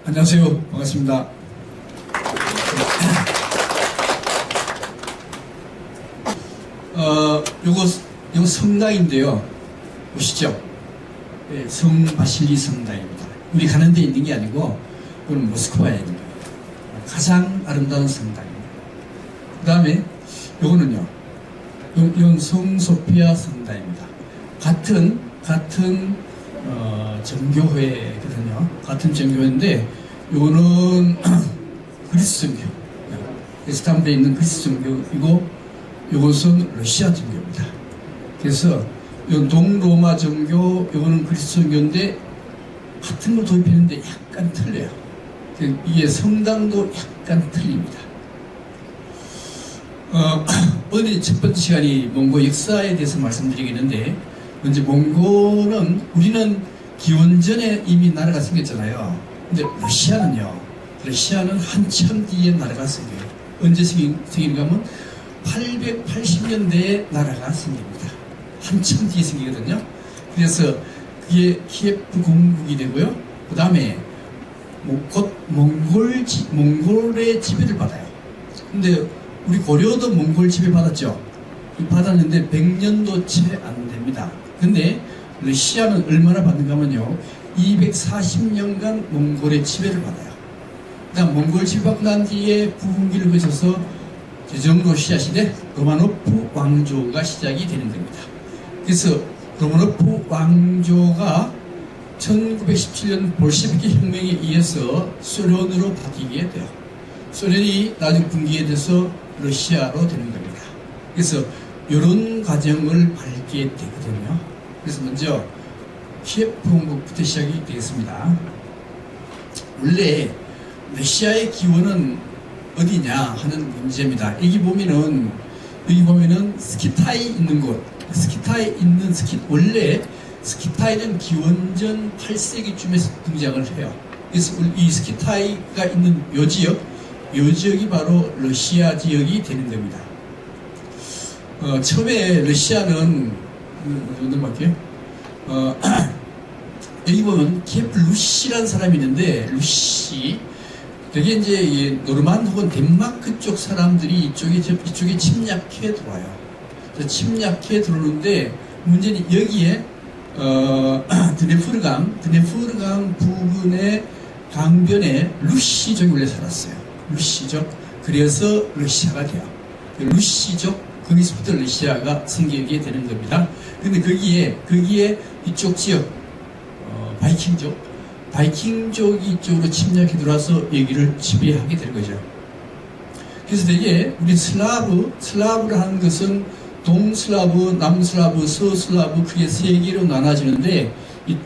안녕하세요. 반갑습니다. 요거 성당인데요. 보시죠. 네, 성 바실리 성당입니다. 우리 가는 데 있는 게 아니고, 이건 모스크바에 있는 거예요. 가장 아름다운 성당입니다. 그 다음에, 요거는요. 이건 성 소피아 성당입니다. 같은 정교회거든요. 같은 정교회인데, 요거는 그리스 정교. 이스탄불에 있는 그리스 정교이고, 요것은 러시아 정교입니다. 그래서, 요 동로마 정교, 요거는 그리스 정교인데, 같은 걸 도입했는데 약간 틀려요. 이게 성당도 약간 틀립니다. 오늘 첫 번째 시간이 몽고 역사에 대해서 말씀드리겠는데, 먼저 몽고는 우리는 기원전에 이미 나라가 생겼잖아요. 근데 러시아는 한참 뒤에 나라가 생겨요. 언제 생긴가 하면 880년대에 나라가 생깁니다. 한참 뒤에 생기거든요. 그래서 그게 키예프 공국이 되고요. 그 다음에 곧 몽골의 지배를 받아요. 근데 우리 고려도 몽골 지배 받았죠. 받았는데 100년도 채 안 됩니다. 근데 러시아는 얼마나 받는가 하면요, 240년간 몽골의 지배를 받아요. 그다음 몽골 지배받고 난 뒤에 부흥기를 거쳐서 제정로시아 시대 로마노프 왕조가 시작이 되는 겁니다. 그래서 로마노프 왕조가 1917년 볼셰비키 혁명에 의해서 소련으로 바뀌게 돼요. 소련이 나중 붕괴돼서 러시아로 되는 겁니다. 그래서 이런 과정을 밟게 되거든요. 그래서 먼저 키예프 공국부터 시작이 되겠습니다. 원래 러시아의 기원은 어디냐 하는 문제입니다. 여기 보면은 스키타이 있는 곳, 스키타이 있는 원래 스키타이는 기원전 8세기쯤에 등장을 해요. 그래서 이 스키타이가 있는 요 지역이 바로 러시아 지역이 되는 겁니다. 처음에 러시아는 여기 보면 키예프 루시라는 사람이 있는데, 루시 되게 이제 노르만 혹은 덴마크 쪽 사람들이 이쪽에 침략해 들어와요. 침략해 들어오는데 문제는 여기에 드네프르강 부근의 강변에 루시족이 원래 살았어요. 루시족. 그래서 러시아가 돼요. 루시족, 거기서부터 러시아가 생기게 되는 겁니다. 근데 거기에 이쪽 지역, 바이킹족이 이쪽으로 침략해 들어와서 여기를 지배하게 되는 거죠. 그래서 되게 우리 슬라브를 하는 것은 동슬라브, 남슬라브, 서슬라브, 크게 세 개로 나눠지는데, 이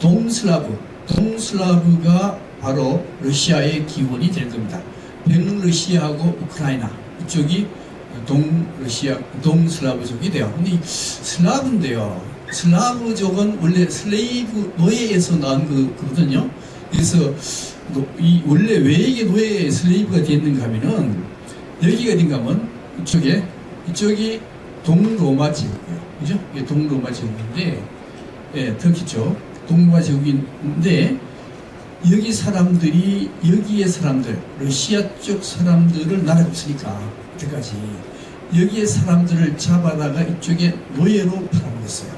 동슬라브가 바로 러시아의 기원이 되는 겁니다. 벨루시아하고 우크라이나 이쪽이 동슬라브족이 돼요. 근데 이 슬라브인데요, 슬라브족은 원래 슬레이브 노예에서 나온 거거든요. 그래서 원래 왜 이게 노예 슬레이브가 되었는가 하면은, 여기가 어딘가 하면 이쪽이 동로마 제국이에요. 그죠? 이게 동로마 제국인데, 예, 터키 쪽 동로마 제국인데, 여기의 사람들, 러시아 쪽 사람들을 나라가 없으니까 그때까지 여기의 사람들을 잡아다가 이쪽에 노예로 팔아먹었어요.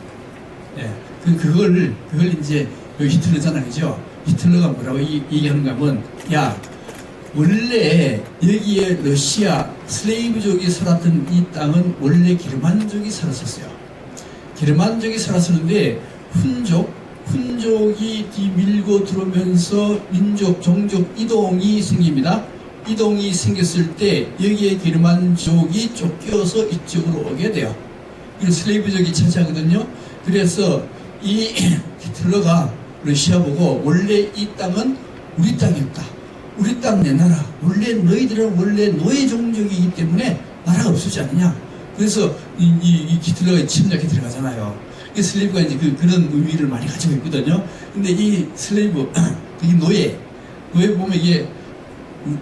예, 그걸 이제 여기 히틀러잖아요, 그죠? 히틀러가 뭐라고 얘기하는가 하면, 야, 원래 여기에 러시아 슬레이브족이 살았던 이 땅은 원래 게르만족이 살았었어요. 게르만족이 살았었는데 훈족이 뒤밀고 들어오면서 종족 이동이 생깁니다. 이동이 생겼을 때 여기에 게르만족이 쫓겨서 이쪽으로 오게 돼요. 이런 슬레이브족이 차지하거든요. 그래서 이 히틀러가 러시아 보고 원래 이 땅은 우리 땅이었다. 우리 땅 내놔라. 원래 너희들은 원래 노예 종족이기 때문에 나라가 없어지지 않느냐. 그래서 이 히틀러가 침략해 들어가잖아요. 이 슬레이브가 이제 그런 의미를 많이 가지고 있거든요. 근데 이 슬레이브, 이 노예 보면 이게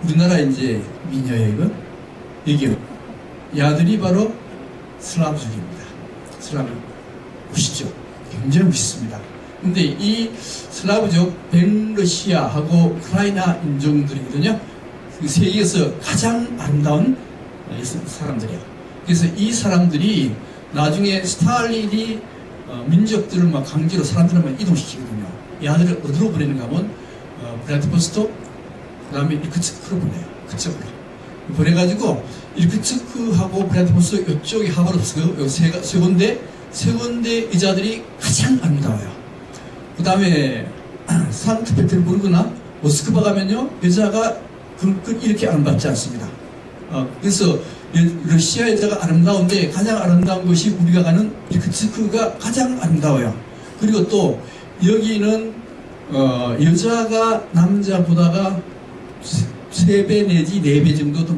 우리나라 이제 미녀예요, 이거? 이게 야들이 바로 슬라브족입니다. 슬라브 보시죠. 굉장히 멋있습니다. 근데 이 슬라브족 벨러시아하고 우크라이나 인종들이거든요. 그 세계에서 가장 아름다운 사람들이에요. 그래서 이 사람들이 나중에 스탈린이 민족들을 막 강제로 사람들을 막 이동시키거든요. 이 아들을 어디로 보내는가 하면 브라디보스톡, 그 다음에 이르쿠츠크로 보내요. 그쪽으로 보내가지고 이르쿠츠크하고 브라디보스톡 이쪽이 하바롭스크 세 군데 여자들이 가장 아름다워요. 그 다음에 상트페테르부르크나 모스크바 가면요 여자가 이렇게 아름답지 않습니다. 그래서 러시아 여자가 아름다운데 가장 아름다운 것이 우리가 가는 이르쿠츠크가 가장 아름다워요. 그리고 또 여기는 여자가 남자보다가 3배 내지 4배 정도 더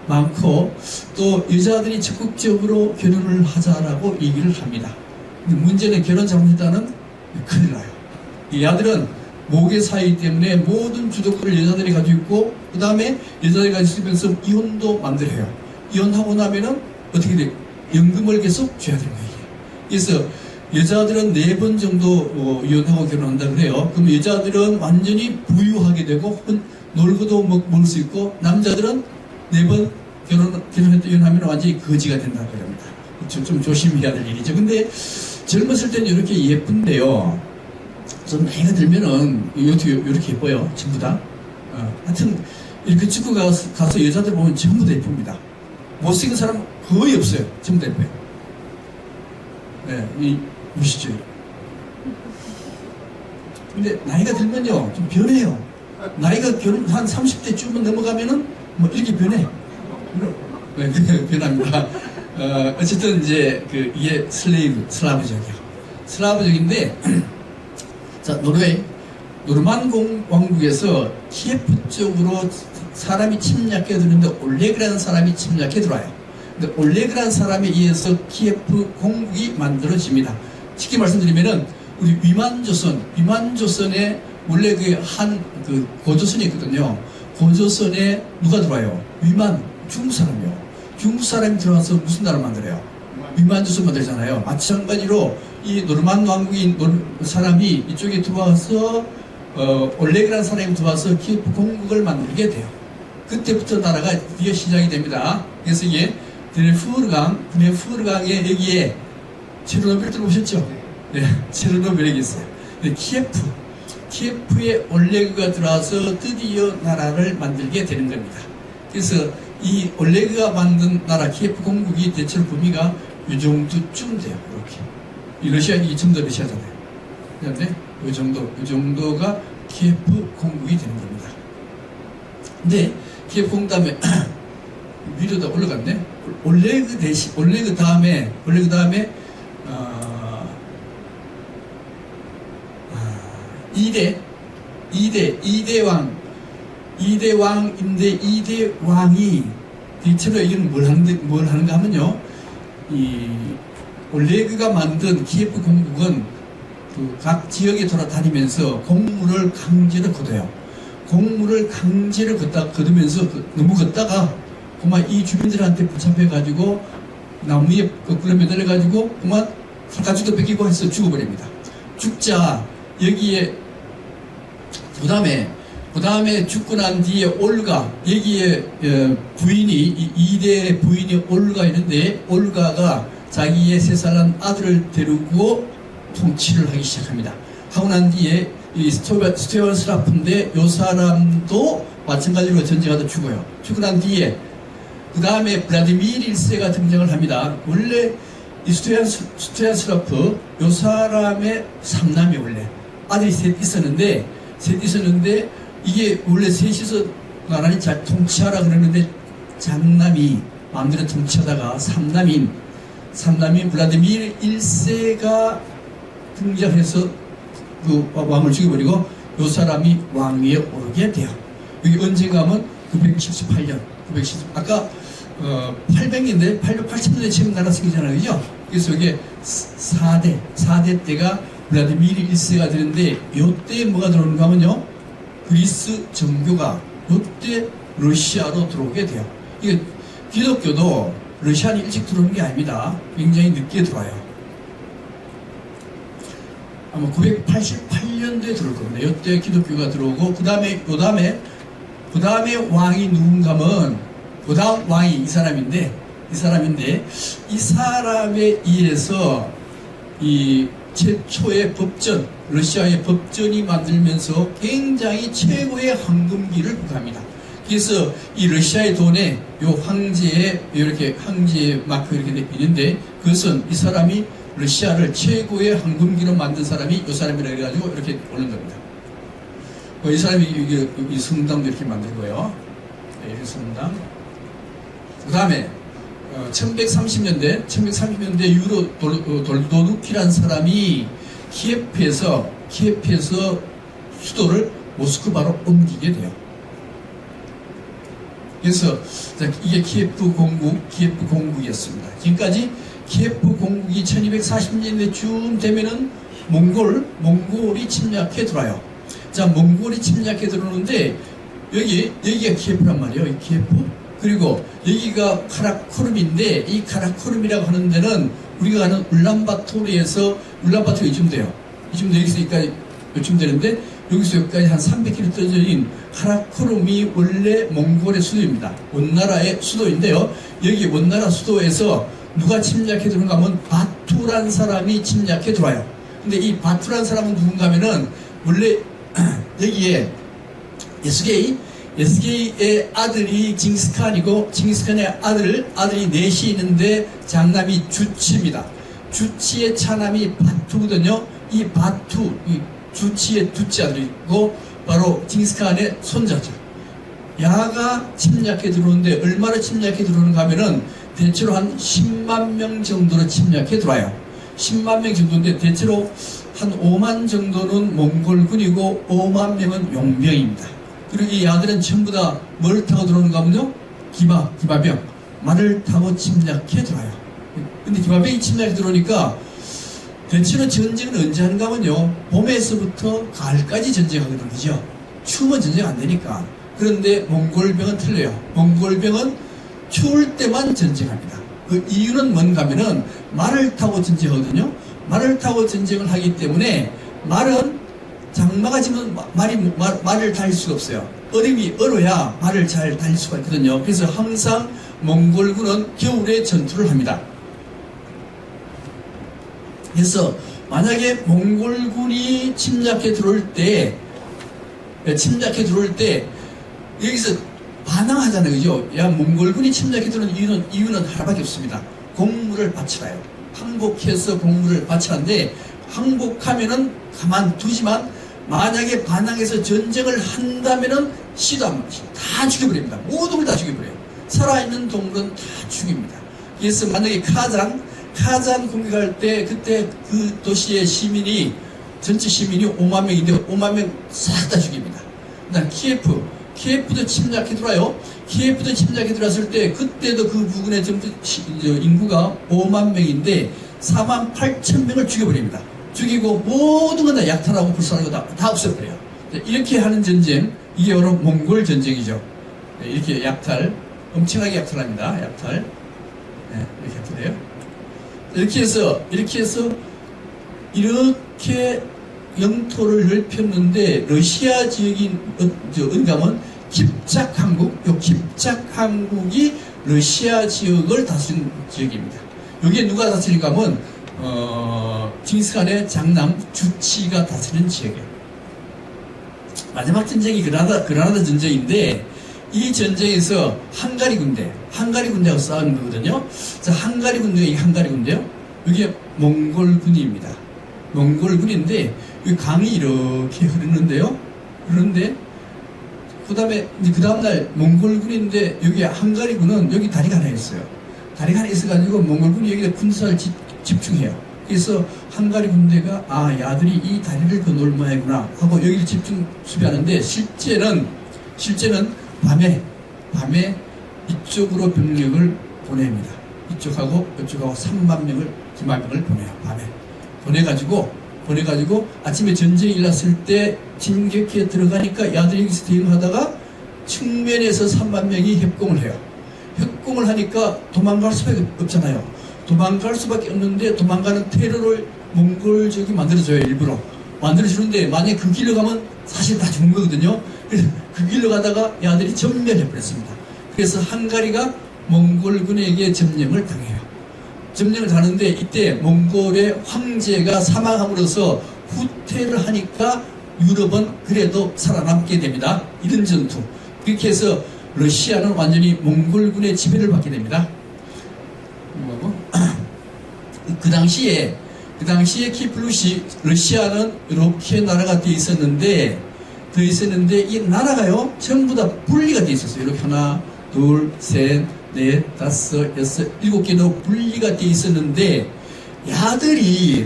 많고 또 여자들이 적극적으로 결혼을 하자라고 얘기를 합니다. 근데 문제는 결혼 잘못했다는 큰일 나요. 이 아들은 모계 사이 때문에 모든 주도권을 여자들이 가지고 있고 그 다음에 여자들이 가지고 있으면서 이혼도 만들어요. 이혼하고 나면은 어떻게 돼요? 연금을 계속 줘야 되는 거예요. 그래서 여자들은 4번 정도 이혼하고 결혼한다 그래요. 그럼 여자들은 완전히 부유하게 되고 놀고도 먹을 수 있고 남자들은 4번 결혼했다 이혼하면 완전히 거지가 된다 그럽니다. 좀 조심해야 될 일이죠. 근데 젊었을 때는 이렇게 예쁜데요. 좀 나이가 들면은 이렇게 예뻐요. 전부 다. 하여튼 이렇게 축구 가서 여자들 보면 전부 다 예쁩니다. 못생긴 사람 거의 없어요. 전부 다 예뻐요. 네, 보시죠. 근데 나이가 들면요 좀 변해요. 나이가 한 30대쯤 넘어가면은 뭐 이렇게 변해. 네, 변합니다. 어쨌든 이제 이게 슬라브족이요. 슬라브족인데 자 노르만 왕국에서 키예프 쪽으로 사람이 침략해 드는데 올레그라는 사람이 침략해 들어와요. 근데 올레그라는 사람에 의해서 키예프 공국이 만들어집니다. 쉽게 말씀드리면은 우리 위만조선에 원래 고조선이 있거든요. 고조선에 누가 들어와요? 중국 사람이요. 중국 사람이 들어와서 무슨 나라를 만들어요? 위만조선 만들잖아요. 마찬가지로 이 노르만 왕국인 사람이 이쪽에 들어와서 올레그라는 사람이 들어와서 키예프 공국을 만들게 돼요. 그때부터 나라가 드디어 시작이 됩니다. 그래서 이게 드네프르강에 여기에 체르노빌 들어보셨죠? 네, 체르노빌이 있어요. 키예프에 올레그가 들어와서 드디어 나라를 만들게 되는 겁니다. 그래서 이 올레그가 만든 나라 키예프 공국이 대체로 범위가 이 정도쯤 돼요. 이렇게. 이 러시아 이 정도 러시아잖아요. 그런데 이 정도가 키예프 공국이 되는 겁니다. 근데 키예프 공국 다음에 위로 다 올라갔네. 올레그 다음에 이대 왕인데 이대 왕이 대체로 이건 뭘 하는가 하면요. 이 올레그가 만든 키예프 공국은 각 지역에 돌아다니면서 공물을 강제로 걷어요. 공물을 강제로 걷으면서 너무 걷다가 그만 이 주민들한테 붙잡혀가지고 나무에 거꾸로 매달려가지고 그만 가죽도 벗기고 해서 죽어버립니다. 죽자 여기에 그 다음에 죽고 난 뒤에 올가 여기에 부인이 이대 부인이 올가 있는데 올가가 자기의 3살 아들을 데리고 통치를 하기 시작합니다. 하고 난 뒤에 이 스테어스라프인데 이 사람도 마찬가지로 전쟁하다 죽어요. 죽고 난 뒤에 그 다음에 블라디미르 1세가 등장을 합니다. 원래 이 스테어스라프 이 사람의 3남이 원래 아들이 셋 있었는데 이게 원래 셋이서 나라를 잘 통치하라 그러는데 장남이 마음대로 통치하다가 3남인 삼남이 블라디미르 1세가 등장해서 그 왕을 죽여버리고 이 사람이 왕위에 오르게 돼요. 여기 언젠가 하면 978년, 아까 800년대, 800년대 지금 나라 생기잖아요. 그죠? 그래서 이게 4대 때가 블라디미르 1세가 되는데, 요때 뭐가 들어오는가 하면요, 그리스 정교가 요때 러시아로 들어오게 돼요. 이게 기독교도 러시아는 일찍 들어오는 게 아닙니다. 굉장히 늦게 들어와요. 아마 988년도에 들어올 겁니다. 요때 기독교가 들어오고, 그 다음에 왕이 누군가 하면, 그 다음 왕이 이 사람인데, 이 사람에 의해서 이 최초의 법전, 러시아의 법전이 만들면서 굉장히 최고의 황금기를 구가합니다. 그래서 이 러시아의 돈에 요 황제의 이렇게 황제의 마크 이렇게 있는데, 그것은 이 사람이 러시아를 최고의 황금기로 만든 사람이 이 사람이라 해가지고 이렇게 오는 겁니다. 이 사람이 이 성당도 이렇게 만들고요. 이 성당. 그 다음에 1130년대 이후로 돌도누키라는 사람이 키예프에서 수도를 모스크바로 옮기게 돼요. 그래서 이게 키예프 공국이었습니다. 지금까지 키예프 공국이 1240년대쯤 되면은 몽골이 침략해 들어와요. 자, 몽골이 침략해 들어오는데 여기가 키예프란 말이에요. 이 키예프. 그리고 여기가 카라코름인데, 이 카라코름이라고 하는 데는 우리가 가는 울란바토르에서 이쯤 돼요. 여기서 여기까지 요쯤 되는데, 여기서 여기까지 한 300km 떨어진 카라코름이 원래 몽골의 수도입니다. 원나라의 수도인데요. 여기 원나라 수도에서 누가 침략해 들어오는가 하면 바투란 사람이 침략해 들어와요. 근데 이 바투란 사람은 누군가 하면은 원래 여기에 예스게이의 아들이 징기스칸이고, 징기스칸의 아들이 넷이 있는데 장남이 주치입니다. 주치의 차남이 바투거든요. 이 바투, 이 주치의 둘째 아들이고 바로 징기스칸의 손자죠. 야가 침략해 들어오는데, 얼마나 침략해 들어오는가 하면은 대체로 한 10만 명 정도로 침략해 들어와요. 10만 명 정도인데 대체로 한 5만 정도는 몽골군이고 5만 명은 용병입니다. 그리고 이 야들은 전부 다 뭘 타고 들어오는가 하면요, 기마병, 말을 타고 침략해 들어와요. 근데 기마병이 침략해 들어오니까 대체로 전쟁은 언제 하는가 하면요, 봄에서부터 가을까지 전쟁하거든요. 그죠? 추우면 전쟁 안 되니까. 그런데 몽골병은 틀려요. 몽골병은 추울 때만 전쟁합니다. 그 이유는 뭔가 하면은 말을 타고 전쟁하거든요. 말을 타고 전쟁을 하기 때문에, 말은 장마가 지면 말을 달릴 수가 없어요. 얼음이 얼어야 말을 잘 달릴 수가 있거든요. 그래서 항상 몽골군은 겨울에 전투를 합니다. 그래서 만약에 몽골군이 침략해 들어올 때 여기서 반항하잖아요. 그죠? 야, 몽골군이 침략해 들어오는 이유는 하나밖에 없습니다. 공물을 바치라요. 항복해서 공물을 바치는데, 항복하면은 가만두지만 만약에 반항해서 전쟁을 한다면은 시도 안 맞지. 다 죽여버립니다. 모든 걸 다 죽여버려요. 살아있는 동물은 다 죽입니다. 그래서 만약에 카잔 공격할 때, 그때 그 도시의 전체 시민이 5만 명인데 5만 명 싹 다 죽입니다. 그다음 키예프도 침략해 들어와요. 키예프도 침략해 들어왔을 때, 그때도 그 부근에 전부 인구가 5만 명인데 4만 8천 명을 죽여버립니다. 죽이고 모든 건 다 약탈하고 불살하고 다 없애버려요. 이렇게 하는 전쟁, 이게 바로 몽골 전쟁이죠. 이렇게 엄청나게 약탈합니다. 약탈. 네, 이렇게 약탈해요. 이렇게 해서 영토를 넓혔는데, 러시아 지역인 은감은 깁작한국이 러시아 지역을 다스린 지역입니다. 여기에 누가 다스린가 하면 징기스칸의 장남 주치가 다스리는 지역이에요. 마지막 전쟁이 그라나다 전쟁인데, 이 전쟁에서 헝가리 군대하고 싸우는 거거든요. 자, 헝가리 군대요. 여기에 몽골군입니다. 몽골군인데, 여기 강이 이렇게 흐르는데요. 그런데 그 다음날 몽골군인데, 여기 헝가리군은 여기 다리가 하나 있어요. 다리가 하나 있어가지고 몽골군이 여기다 군사를 집중해요. 그래서 헝가리 군대가 야들이 이 다리를 건널 모양이구나 하고 여기를 집중 수비하는데 실제는 밤에 이쪽으로 병력을 보냅니다. 이쪽하고 3만 명을 2만 명을 보내요. 밤에 보내가지고 아침에 전쟁이 일어났을 때 진격해 들어가니까 야들이 여기서 대응하다가 측면에서 3만 명이 협공을 해요. 협공을 하니까 도망갈 수밖에 없잖아요. 도망갈 수밖에 없는데 도망가는 테러를 몽골족이 만들어줘요. 일부러 만들어주는데 만약에 그 길로 가면 사실 다 죽는 거거든요. 그래서 그 길로 가다가 야들이 전멸해버렸습니다. 그래서 헝가리가 몽골군에게 점령을 당해요. 점령을 당하는데 이때 몽골의 황제가 사망함으로써 후퇴를 하니까 유럽은 그래도 살아남게 됩니다. 이런 전투. 그렇게 해서 러시아는 완전히 몽골군의 지배를 받게 됩니다. 그 당시에 키플루시 러시아는 이렇게 나라가 되어 있었는데 이 나라가요 전부 다 분리가 되어 있었어요. 이렇게 하나, 둘, 셋, 넷, 다섯, 여섯, 7개로 분리가 되어 있었는데 야들이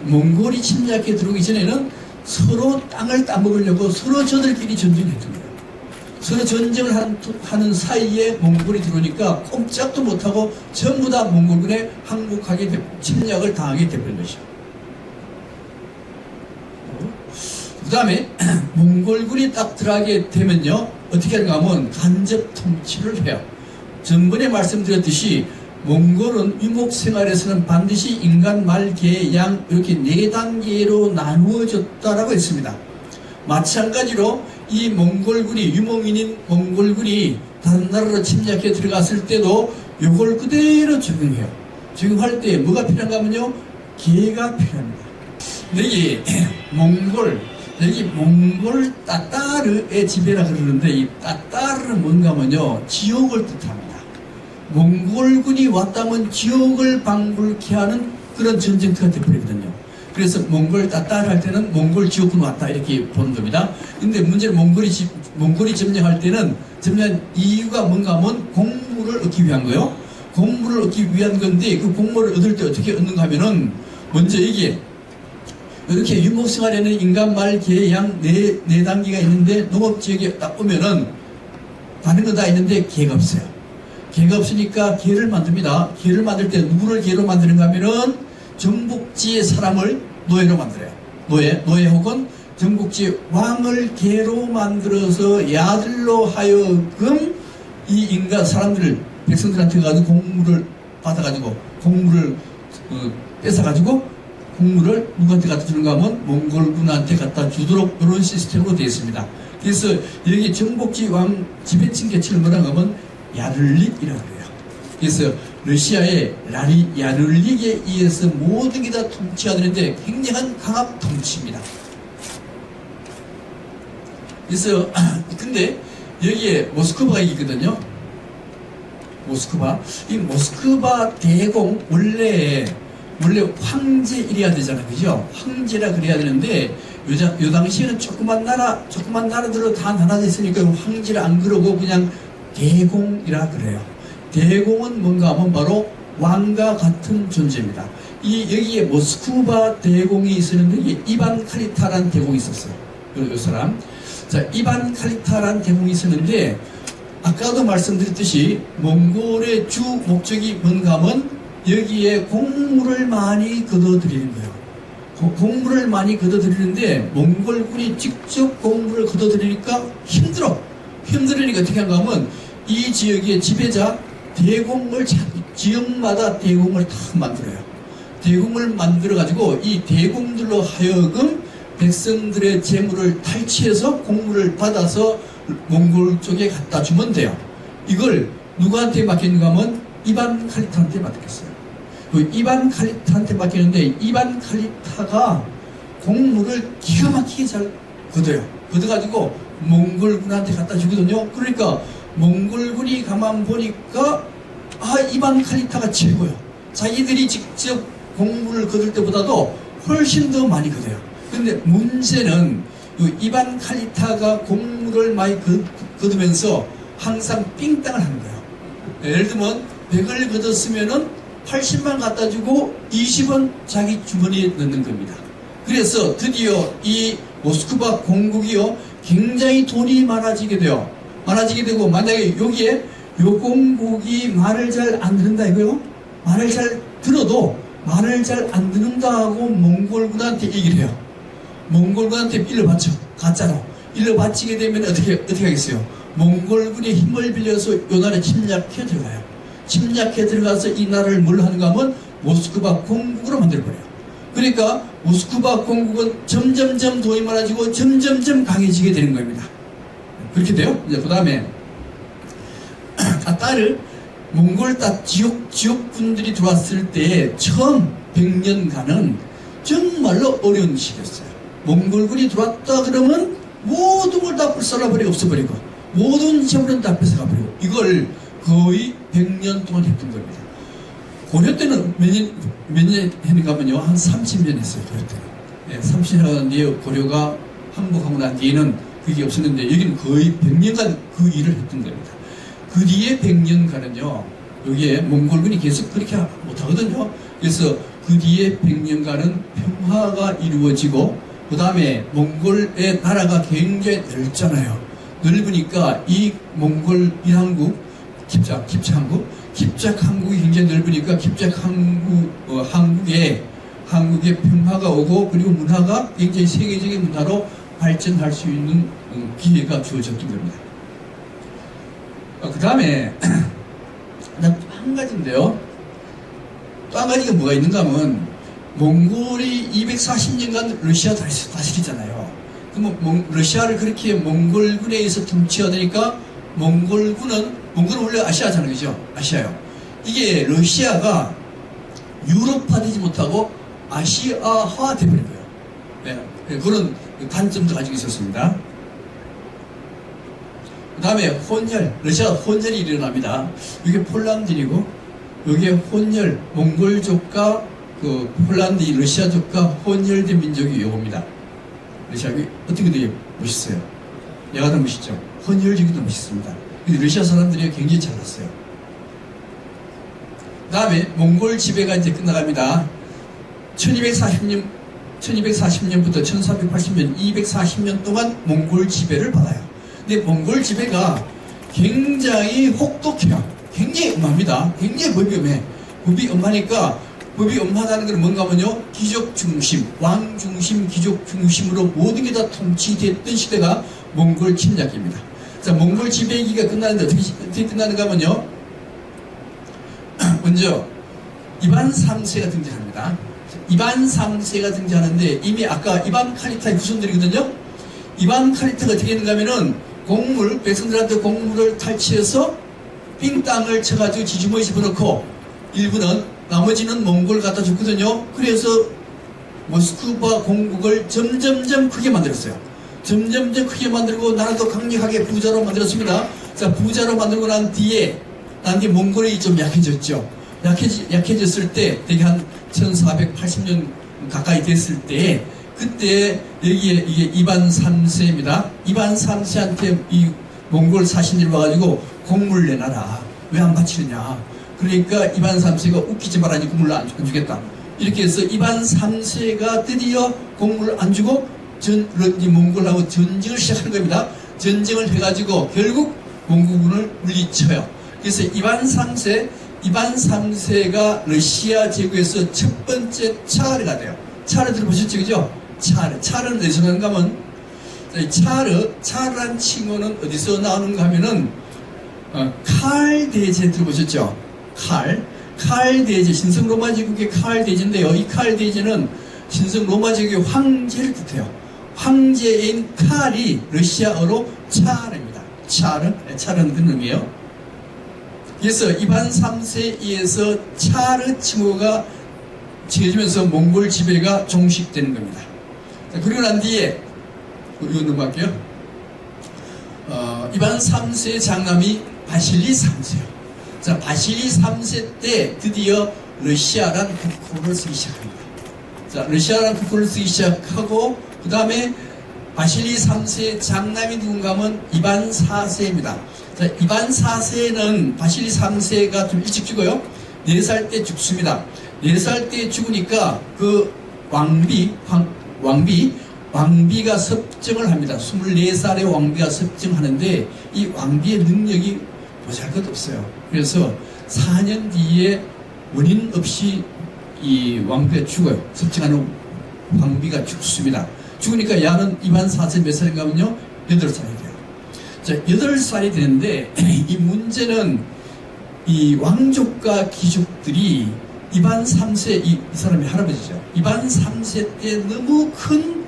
몽골이 침략해 들어오기 전에는 서로 땅을 따먹으려고 서로 저들끼리 전쟁했던 거예요. 서로 전쟁을 하는 사이에 몽골이 들어오니까 꼼짝도 못하고 전부 다 몽골군에 항복하게 침략을 당하게 되는 것이죠. 그 다음에 몽골군이 딱 들어가게 되면요 어떻게 하는가 하면 간접 통치를 해요. 전번에 말씀드렸듯이 몽골은 유목생활에서는 반드시 인간, 말, 개, 양 이렇게 4단계로 나누어졌다라고 했습니다. 마찬가지로 이 몽골군이 유목민인 몽골군이 다른 나라로 침략해 들어갔을 때도 이걸 그대로 적용해요. 적용할 때 뭐가 필요한가 하면요 개가 필요합니다. 여기 몽골 따따르의 지배라 그러는데 이 따따르는 뭔가 하면요 지옥을 뜻합니다. 몽골군이 왔다면 지옥을 방불케 하는 그런 전쟁터가 되어버리거든요. 그래서 몽골 따따르 할 때는 몽골 지옥군 왔다 이렇게 보는 겁니다. 근데 문제는 몽골이 점령할 때는 점령한 이유가 뭔가 하면 공물을 얻기 위한 거예요. 공물을 얻기 위한 건데 그 공물을 얻을 때 어떻게 얻는가 하면은 먼저 이게 이렇게 유목생활에는 인간, 말, 개, 양 네 단계가 있는데 농업지역에 딱 오면은 다른 거 다 있는데 개가 없어요. 개가 없으니까 개를 만듭니다. 개를 만들 때 누구를 개로 만드는가 하면은 정복지의 사람을 노예로 만들어요. 노예 혹은 정복지의 왕을 개로 만들어서 야들로 하여금 이 인간 사람들을 백성들한테 가서 공물을 받아가지고 공물을 뺏어가지고 공물을 누구한테 갖다 주는가 하면 몽골군한테 갖다 주도록 이런 시스템으로 되어 있습니다. 그래서 여기 정복지 왕 지배층 계층을 뭐라고 하면 야를릭이라고 해요. 그래서 러시아의 야를릭에 의해서 모든 게 다 통치가 되는데 굉장한 강압 통치입니다. 그래서 근데 여기에 모스크바가 있거든요. 이 모스크바 대공 원래 황제 이래야 되잖아요. 그죠? 황제라 그래야 되는데 요 당시에는 조그만 나라들로 다 나눠져 있으니까 황제를 안 그러고 그냥 대공이라 그래요. 대공은 뭔가 하면 바로 왕과 같은 존재입니다. 여기에 모스크바 대공이 있었는데 이게 이반 칼리타라는 대공이 있었어요. 요 사람. 자, 이반 칼리타라는 대공이 있었는데 아까도 말씀드렸듯이 몽골의 주 목적이 뭔가 하면 여기에 곡물을 많이 걷어들이는 거예요. 곡물을 많이 걷어들이는데 몽골군이 직접 곡물을 걷어들이니까 힘들으니까 어떻게 한가 하면 이 지역의 지배자 대공을 지역마다 대공을 다 만들어요. 대공을 만들어 가지고 이 대공들로 하여금 백성들의 재물을 탈취해서 곡물을 받아서 몽골 쪽에 갖다 주면 돼요. 이걸 누구한테 맡기는가 하면 이반 칼리타한테 맡겼어요. 그 이반 칼리타한테 맡기는데 이반 칼리타가 곡물을 기가 막히게 잘 걷어요. 걷어가지고 몽골군한테 갖다 주거든요. 그러니까 몽골군이 가만 보니까 이반 칼리타가 최고요. 자기들이 직접 곡물을 걷을 때보다도 훨씬 더 많이 걷어요. 근데 문제는 이반 칼리타가 곡물을 많이 걷으면서 항상 삥땅을 하는 거예요. 예를 들면 100을 걷었으면은 80만 갖다 주고 20은 자기 주머니에 넣는 겁니다. 그래서 드디어 이 모스크바 공국이요, 굉장히 돈이 많아지게 돼요. 많아지게 되고, 만약에 여기에 요 공국이 말을 잘 안 듣는다 이거요? 말을 잘 들어도 말을 잘 안 듣는다 하고 몽골군한테 얘기를 해요. 몽골군한테 일러바쳐. 가짜로. 일러바치게 되면 어떻게 하겠어요? 몽골군의 힘을 빌려서 요 나라에 침략해 들어가요. 침략해 들어가서 이 나라를 뭘 하는가 하면 모스크바 공국으로 만들어버려요. 그러니까 모스크바 공국은 점점점 돈이 많아지고 점점점 강해지게 되는 겁니다. 그렇게 돼요. 이제 그 다음에 따를 몽골 지역군들이 들어왔을 때 처음 100년간은 정말로 어려운 시기였어요. 몽골군이 들어왔다 그러면 모든 걸 다 불살라버리고 없애버리고 모든 재물은 다 뺏어가버리고 이걸 거의 100년 동안 했던 겁니다. 고려 때는 몇 년 했는가 하면요, 한 30년 했어요. 고려 때는. 네, 30년 한 뒤에 고려가 항복하고 난 뒤에는 그게 없었는데 여기는 거의 100년간 그 일을 했던 겁니다. 그 뒤에 100년간은요, 여기에 몽골군이 계속 그렇게 못하거든요. 그래서 그 뒤에 100년간은 평화가 이루어지고, 그 다음에 몽골의 나라가 굉장히 넓잖아요. 넓으니까 이 몽골 이항국, 깁작항국이 굉장히 넓으니까 한국에 평화가 오고, 그리고 문화가 굉장히 세계적인 문화로 발전할 수 있는 기회가 주어졌던 겁니다. 그 다음에 한 가지인데요. 또 한 가지가 뭐가 있는가 하면 몽골이 240년간 러시아 다스리잖아요. 그럼 러시아를 그렇게 몽골군에 의해서 통치하니까 몽골은 원래 아시아잖아요. 그죠? 아시아요. 이게 러시아가 유럽화되지 못하고 아시아화 되버린 거예요. 네, 그런 단점도 가지고 있었습니다. 그 다음에 러시아 혼혈이 일어납니다. 이게 폴란드이고, 여기에 혼혈, 몽골족과 그 폴란드, 러시아족과 혼혈된 민족이 요겁니다. 러시아가 어떻게 되게 멋있어요. 얘가 더 멋있죠. 혼혈적이도 멋있습니다. 근데 러시아 사람들이 굉장히 잘났어요. 그 다음에 몽골 지배가 이제 끝나갑니다. 1240년부터 1380년, 240년 동안 몽골 지배를 받아요. 근데 몽골 지배가 굉장히 혹독해요. 굉장히 엄합니다. 굉장히 법이 엄해. 법이 엄하니까, 법이 엄하다는 건 뭔가 하면요, 귀족 중심, 왕 중심, 귀족 중심으로 모든 게 다 통치됐던 시대가 몽골 침략입니다. 자, 몽골 지배기가 끝나는데 어떻게 끝나는가 하면요, 먼저 이반 3세가 등장합니다. 이반 3세가 등장하는데, 이미 아까 이반 카리타의 후손들이거든요. 이반 카리타가 어떻게 했는가 하면은 백성들한테 곡물을 탈취해서 빈 땅을 쳐가지고 지주머니에 집어넣고, 일부는, 나머지는 몽골 갖다 줬거든요. 그래서 모스크바 공국을 점점점 크게 만들었어요. 점점점 크게 만들고, 나라도 강력하게 부자로 만들었습니다. 자, 부자로 만들고 난 뒤에 몽골이 좀 약해졌죠. 약해졌을 때, 되게 한 1480년 가까이 됐을 때, 그때 여기에 이게 이반 3세입니다. 이반 3세한테 이 몽골 사신들이 와가지고 곡물 내놔라. 왜 안 바치느냐. 그러니까 이반 3세가 웃기지 말라니 곡물을 안 주겠다. 이렇게 해서 이반 3세가 드디어 곡물을 안 주고 몽골하고 전쟁을 시작한 겁니다. 전쟁을 해가지고 결국 몽골군을 물리쳐요. 그래서 이반 3세가 러시아 제국에서 첫 번째 차르가 돼요. 차르 들어보셨죠? 그죠? 차르는 어디서 나는가 하면, 차르란 칭호는 어디서 나오는가 하면은, 칼 대제 들어보셨죠? 칼 대제, 신성 로마 제국의 칼 대제인데요. 이 칼 대제는 신성 로마 제국의 황제를 뜻해요. 황제인 칼이 러시아어로 차르입니다. 차르는 그런 의미예요. 그래서 이반 3세에 의해서 차르 칭호가 지어지면서 몽골 지배가 종식되는 겁니다. 자, 그리고 난 뒤에 이거 넘어갈게요. 이반 3세의 장남이 바실리 3세요. 자, 바실리 3세 때 드디어 러시아란 국호를 쓰기 시작합니다. 자, 러시아란 국호를 쓰기 시작하고, 그 다음에 바실리 3세의 장남이 누군가 하면 이반 4세입니다. 자, 이반 4세는 바실리 3세가 좀 일찍 죽어요. 4살 때 죽습니다. 4살 때 죽으니까 그 왕비가 섭정을 합니다. 24살의 왕비가 섭정하는데 이 왕비의 능력이 보잘것없어요. 그래서 4년 뒤에 원인 없이 이 왕비가 죽어요. 섭정하는 왕비가 죽습니다. 죽으니까 야는 이반 4세 몇 살인가 하면요 8살이 돼요. 자, 8살이 되는데 이 문제는 이 왕족과 귀족들이 이반 3세 이 사람이 할아버지죠. 이반 3세 때 너무 큰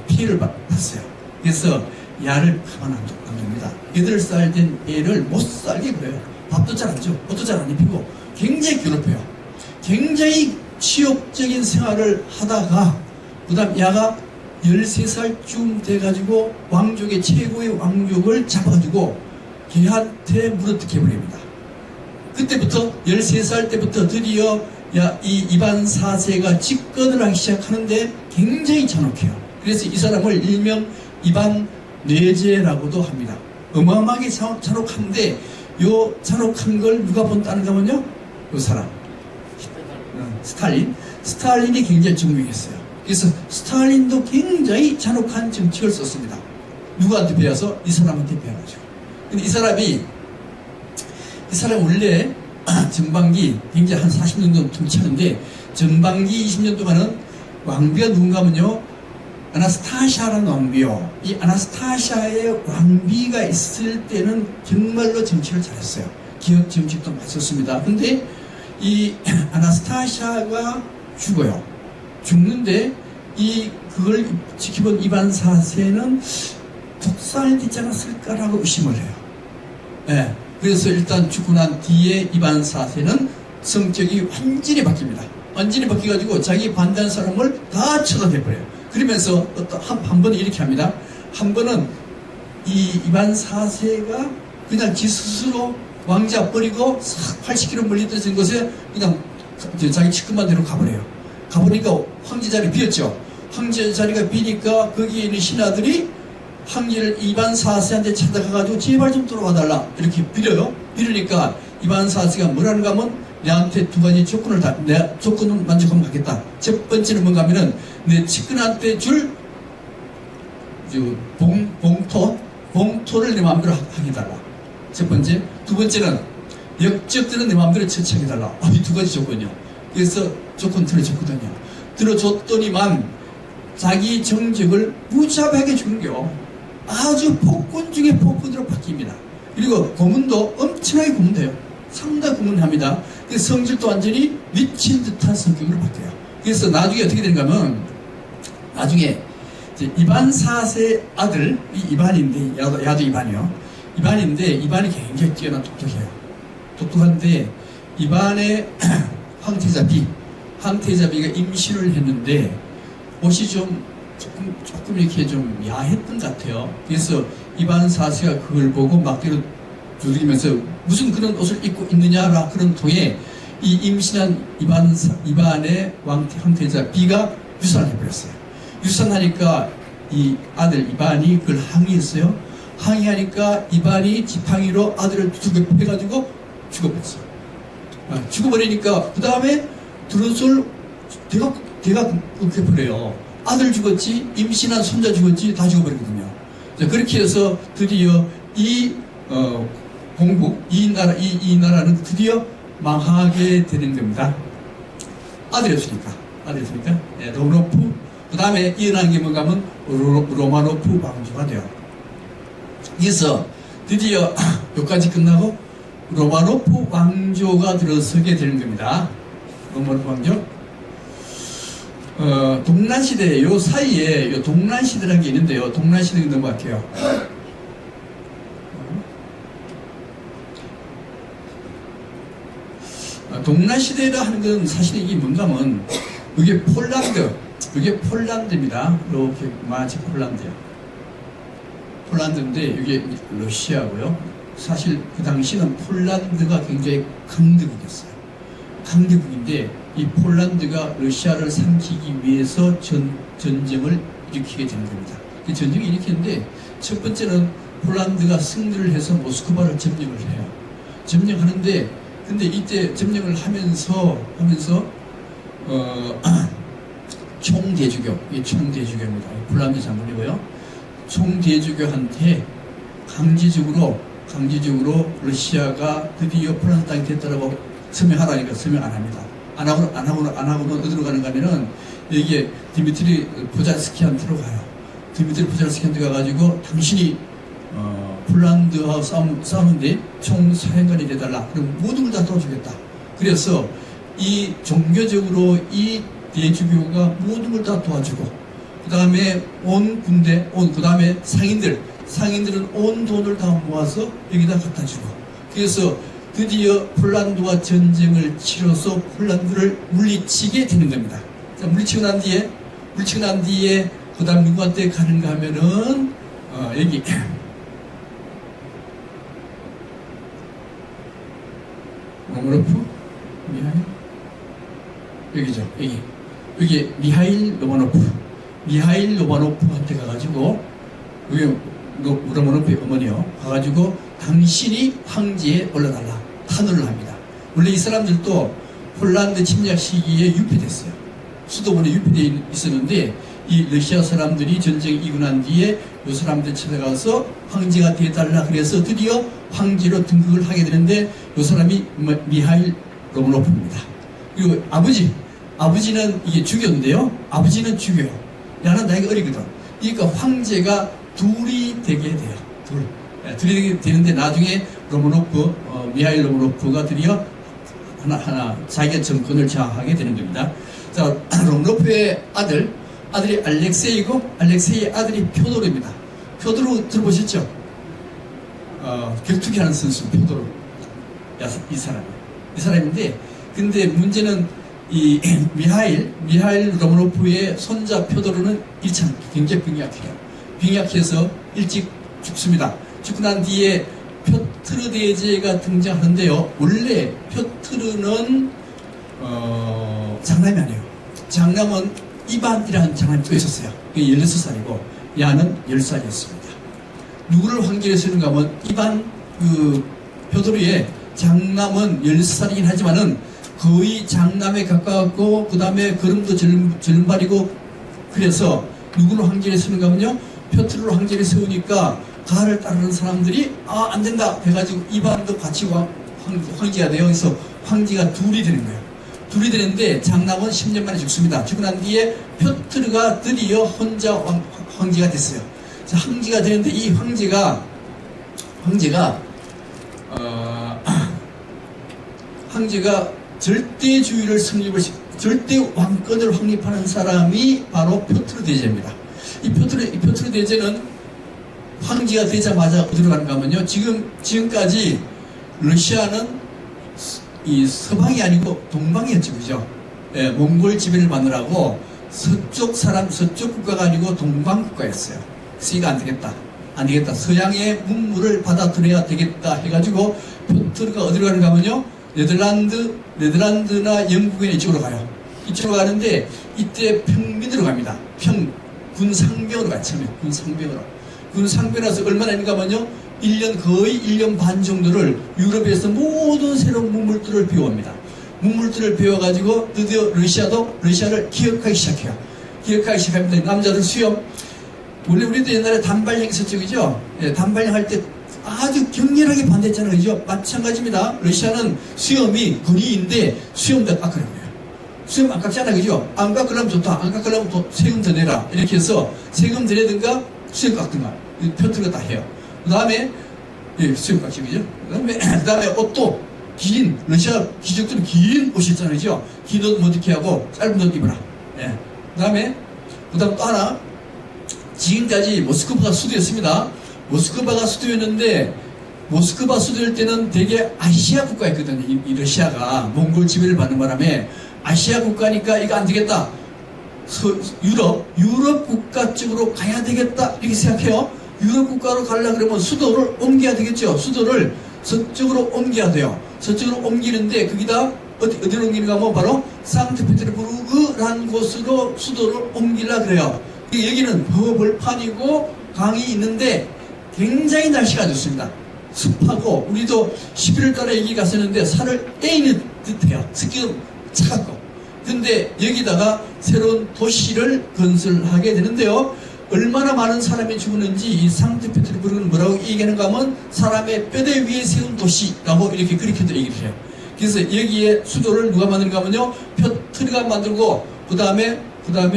피해를 받았어요. 그래서 야를 가만 안 둡니다. 8살 된 애를 못 살게 그래요. 밥도 잘 안 줘. 옷도 잘 안 입히고 굉장히 괴롭혀요. 굉장히 치욕적인 생활을 하다가 그 다음 야가 13살쯤 돼가지고 왕족의 최고의 왕족을 잡아가지고 걔한테 물어뜯게 버립니다. 그때부터 13살 때부터 드디어 이 이반 4세가 집권을 하기 시작하는데 굉장히 잔혹해요. 그래서 이 사람을 일명 이반 뇌제라고도 합니다. 어마어마하게 잔혹한데 요 잔혹한 걸 누가 본다는가 하면요 요 사람 스탈린이 굉장히 증명했어요. 그래서 스탈린도 굉장히 잔혹한 정책을 썼습니다. 누구한테 배워서? 이 사람한테 배워가지고. 근데 이 사람 원래 전반기 굉장히 한 40년 정도 통치하는데 전반기 20년 동안은 왕비가 누군가 하면요 아나스타샤라는 왕비요. 이 아나스타샤의 왕비가 있을 때는 정말로 정치를 잘했어요. 기업 정책도 많이 썼습니다. 근데 이 아나스타샤가 죽어요. 죽는데 그걸 지켜본 이반 4세는 독살되지 않았을까라고 의심을 해요. 네. 그래서 일단 죽고 난 뒤에 이반 4세는 성격이 완전히 바뀝니다. 완전히 바뀌어가지고 자기 반대하는 사람을 다 처단해버려요. 그러면서 한 번은 이렇게 합니다. 한 번은 이반 4세가 그냥 지 스스로 왕자 버리고 싹 80km 멀리 떨어진 곳에 그냥 자기 측근만 대로 가버려요. 가보니까 황제 자리 비었죠. 황제 자리가 비니까 거기에 있는 신하들이 황제를 이반 4세한테 찾아가가지고 제발 좀 돌아와달라 이렇게 빌어요. 빌으니까 이반 4세가 뭐라는가 하면 내한테 두 가지 조건을 내 조건을 만족하면 가겠다. 첫 번째는 뭔가 하면은 내 측근한테 줄 봉토를 내 마음대로 하게 해달라. 첫 번째. 두 번째는 역적들은 내 마음대로 처치하게 해달라. 이 두 가지 조건이요. 그래서 조건 들어줬거든요. 들어줬더니만 자기 정적을 무자비하게 주는겨. 아주 폭군 중에 폭군으로 바뀝니다. 그리고 고문도 엄청나게 고문돼요. 상당히 고문합니다. 성질도 완전히 미친 듯한 성격으로 바뀌어요. 그래서 나중에 어떻게 되는가 하면 나중에 이반 4세 아들 이반인데 야도 이반이요. 이반인데 이반이 굉장히 뛰어난 똑똑해요. 똑똑한데 이반의 황태자비가 임신을 했는데 옷이 조금 이렇게 좀 야했던 것 같아요. 그래서 이반 4세가 그걸 보고 막대로 두드리면서 무슨 그런 옷을 입고 있느냐라 그런 통에 이 임신한 이반의 황태자비가 유산을 해버렸어요. 유산하니까 이 아들 이반이 그걸 항의했어요. 항의하니까 이반이 지팡이로 아들을 두들겨 패가지고 죽어버렸어요. 죽어버리니까 그 다음에 들어설 대가 그렇게 버려요. 아들 죽었지, 임신한 손자 죽었지, 다 죽어버리거든요. 자, 그렇게 해서 드디어 이 나라는 드디어 망하게 되는 겁니다. 아들이었으니까. 네, 로마노프. 그 다음에 이어나는 게 뭔가 하면 로마노프 왕조가 돼요. 그래서 드디어 여기까지 끝나고 로마노프 왕조가 들어서게 되는 겁니다. 로마노프 왕조. 동란시대 요 사이에 요 동란시대라는 게 있는데요. 동란시대는 넘어갈게요. 동란시대라 하는 건 사실 이게 뭔가 하면 이게 폴란드입니다. 이렇게 마치 폴란드요. 폴란드인데 이게 러시아고요. 사실 그 당시는 폴란드가 굉장히 강대국이었어요. 강대국인데 이 폴란드가 러시아를 삼키기 위해서 전쟁을 일으키게 되는 겁니다. 그 전쟁이 일으켰는데 첫 번째는 폴란드가 승리를 해서 모스크바를 점령을 해요. 점령하는데 근데 이때 점령을 하면서 총대주교, 이 총대주교입니다. 폴란드 장군이고요. 총대주교한테 강제적으로 러시아가 드디어 폴란드 땅이 됐다라고 서명하라니까 서명 안 합니다. 안 하고는 어디로 가는가 하면은 여기에 디미트리 보잘스키한테로 가요. 디미트리 보잘스키한테 가가지고 당신이 폴란드와 싸우는데 총사령관이 돼달라. 그럼 모든 걸 다 도와주겠다. 그래서 이 종교적으로 이 대주교가 모든 걸 다 도와주고, 그 다음에 온 군대, 그 다음에 상인들은 온 돈을 다 모아서 여기다 갖다 주고, 그래서 드디어 폴란드와 전쟁을 치러서 폴란드를 물리치게 되는 겁니다. 자, 물리치고 난 뒤에 그 다음 누구한테 가는가 하면은 여기 로마노프? 여기죠. 여기 미하일 로마노프한테 가가지고, 여기 로마노프의 어머니요. 가가지고 당신이 황제에 올라달라. 탄원을 합니다. 원래 이 사람들도 폴란드 침략 시기에 유폐됐어요. 수도원에 유폐되어 있었는데 이 러시아 사람들이 전쟁이 이고 난 뒤에 이 사람들 찾아가서 황제가 되어달라 그래서 드디어 황제로 등극을 하게 되는데 이 사람이 미하일 로마노프입니다. 그리고 아버지는 이게 주교인데요. 아버지는 주교요. 나는 나이가 어리거든. 그러니까 황제가 둘이 되게 돼요. 둘이 되게 되는데 나중에 미하일 로마노프가 드디어 하나 자기가 정권을 장악하게 되는 겁니다. 자, 로마노프의 아들이 알렉세이고, 알렉세이의 아들이 표도르입니다. 표도르 들어보셨죠? 격투기 하는 선수 표도르. 이 사람인데, 근데 문제는 이 미하일 로마노프의 손자 표도르는 일참 굉장히 병약해서 일찍 죽습니다. 죽고 난 뒤에 표트르 대제가 등장하는데요. 원래 표트르는 장남이 아니에요. 장남은 이반이라는 장남이 또 있었어요. 그게 16살이고 야는 10살이었습니다. 누구를 황제로 쓰는가 하면 이반 표도르의 장남은 16살이긴 하지만은 거의 장남에 가까웠고 그 다음에 걸음도 절름발이고, 그래서 누구를 황제로 쓰는가 하면요, 표트르를 황제로 세우니까 가를 따르는 사람들이 안 된다 해가지고 이반도 같이 황제가 돼요. 그래서 황제가 둘이 되는 거예요. 둘이 되는데 장남은 10년 만에 죽습니다. 죽고 난 뒤에 표트르가 드디어 혼자 황제가 됐어요. 황제가 되는데 이 황제가 절대주의를 절대 왕권을 확립하는 사람이 바로 표트르 대제입니다. 이 표트르 대제는 황제가 되자마자 어디로 가는가 하면요, 지금까지 러시아는 이 서방이 아니고 동방이었죠, 그죠? 예, 몽골 지배를 받느라고 서쪽 국가가 아니고 동방 국가였어요. 그래서 이거 안 되겠다. 서양의 문물을 받아들여야 되겠다 해가지고 표트르가 어디로 가는가 하면요, 네덜란드나 영국에 이쪽으로 가요. 이쪽으로 가는데 이때 평민으로 갑니다. 군상병으로 가요. 처음에 군상병으로서 얼마나 했는가 하면요, 거의 1년 반 정도를 유럽에서 모든 새로운 문물들을 배워옵니다. 문물들을 배워가지고 드디어 러시아를 기억하기 시작해요. 기억하기 시작합니다. 남자들 수영, 원래 우리도 옛날에 단발령 있었죠, 그죠? 예, 단발령 할 때 아주 격렬하게 반대했잖아요, 그죠? 마찬가지입니다. 러시아는 수염이 근위인데 수염도 깎으라고 해요. 수염 안 깎잖아요, 그죠? 안 깎으려면 좋다. 안 깎으려면 세금 더 내라. 이렇게 해서 세금 더 내든가 수염 깎든가. 표트르가 다 해요. 그 다음에 수염 깎지, 그죠? 그 다음에 옷도 러시아 귀족들은 긴 옷이 있잖아요, 그죠? 긴 옷 못 입게 하고 짧은 옷 입어라. 예. 그 다음 또 하나, 지금까지 모스크바가 수도였습니다. 모스크바가 수도였는데, 모스크바 수도일 때는 되게 아시아 국가였거든요. 이 러시아가 몽골 지배를 받는 바람에 아시아 국가니까 이거 안 되겠다. 유럽 국가 쪽으로 가야 되겠다. 이렇게 생각해요. 유럽 국가로 가려고 그러면 수도를 옮겨야 되겠죠. 수도를 서쪽으로 옮겨야 돼요. 서쪽으로 옮기는데 거기다 어디로 옮기는가 하면 바로 상트페테르부르크라는 곳으로 수도를 옮기려고 그래요. 여기는 벌판이고 강이 있는데 굉장히 날씨가 좋습니다. 습하고 우리도 11월 달에 여기 갔었는데 살을 애이는 듯해요. 습기가 차갑고. 근데 여기다가 새로운 도시를 건설하게 되는데요. 얼마나 많은 사람이 죽었는지 이 상트페테르부르크는 뭐라고 얘기하는가 하면 사람의 뼈대 위에 세운 도시라고 이렇게 그렇게도 얘기를 해요. 그래서 여기에 수도를 누가 만드는가 하면요. 표트르가 만들고 그 다음에